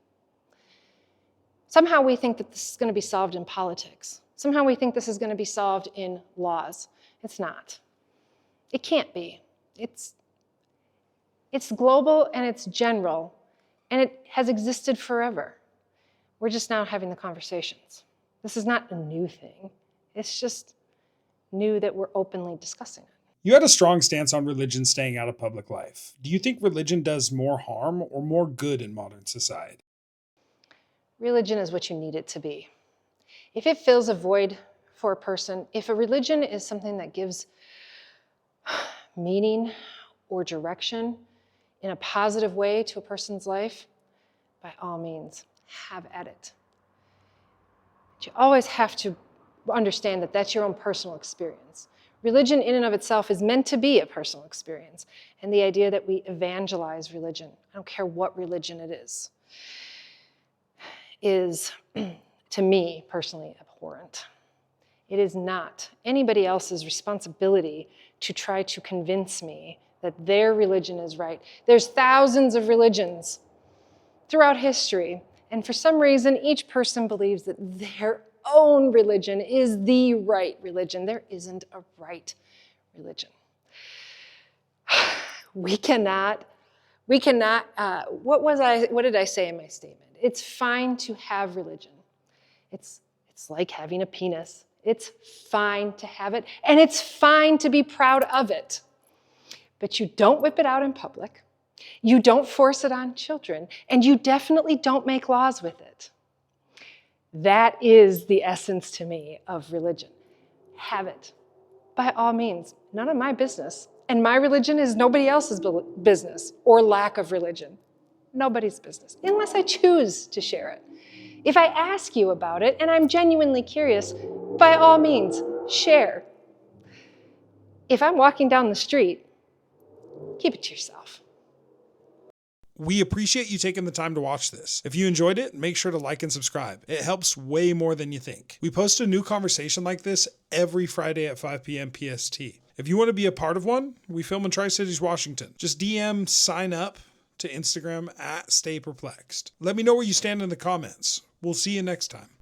Somehow we think that this is going to be solved in politics. Somehow we think this is going to be solved in laws. It's not. It can't be. It's global and it's general, and it has existed forever. We're just now having the conversations. This is not a new thing. It's just new that we're openly discussing it. You had a strong stance on religion staying out of public life. Do you think religion does more harm or more good in modern society? Religion is what you need it to be. If it fills a void for a person, if a religion is something that gives meaning or direction in a positive way to a person's life, by all means, have at it. But you always have to understand that that's your own personal experience. Religion in and of itself is meant to be a personal experience. And the idea that we evangelize religion, I don't care what religion it is to me personally abhorrent. It is not anybody else's responsibility to try to convince me that their religion is right. There's thousands of religions throughout history, and for some reason, each person believes that their own religion is the right religion. There isn't a right religion. We cannot, what did I say in my statement? It's fine to have religion. It's like having a penis. It's fine to have it, and it's fine to be proud of it. But you don't whip it out in public. You don't force it on children, and you definitely don't make laws with it. That is the essence to me of religion. Have it, by all means. None of my business. And my religion is nobody else's business or lack of religion. Nobody's business, unless I choose to share it. If I ask you about it and I'm genuinely curious, by all means, share. If I'm walking down the street, keep it to yourself. We appreciate you taking the time to watch this. If you enjoyed it, make sure to like and subscribe. It helps way more than you think. We post a new conversation like this every Friday at 5 p.m. PST. If you want to be a part of one, we film in Tri-Cities, Washington. Just DM sign up to Instagram at Stay Perplexed. Let me know where you stand in the comments. We'll see you next time.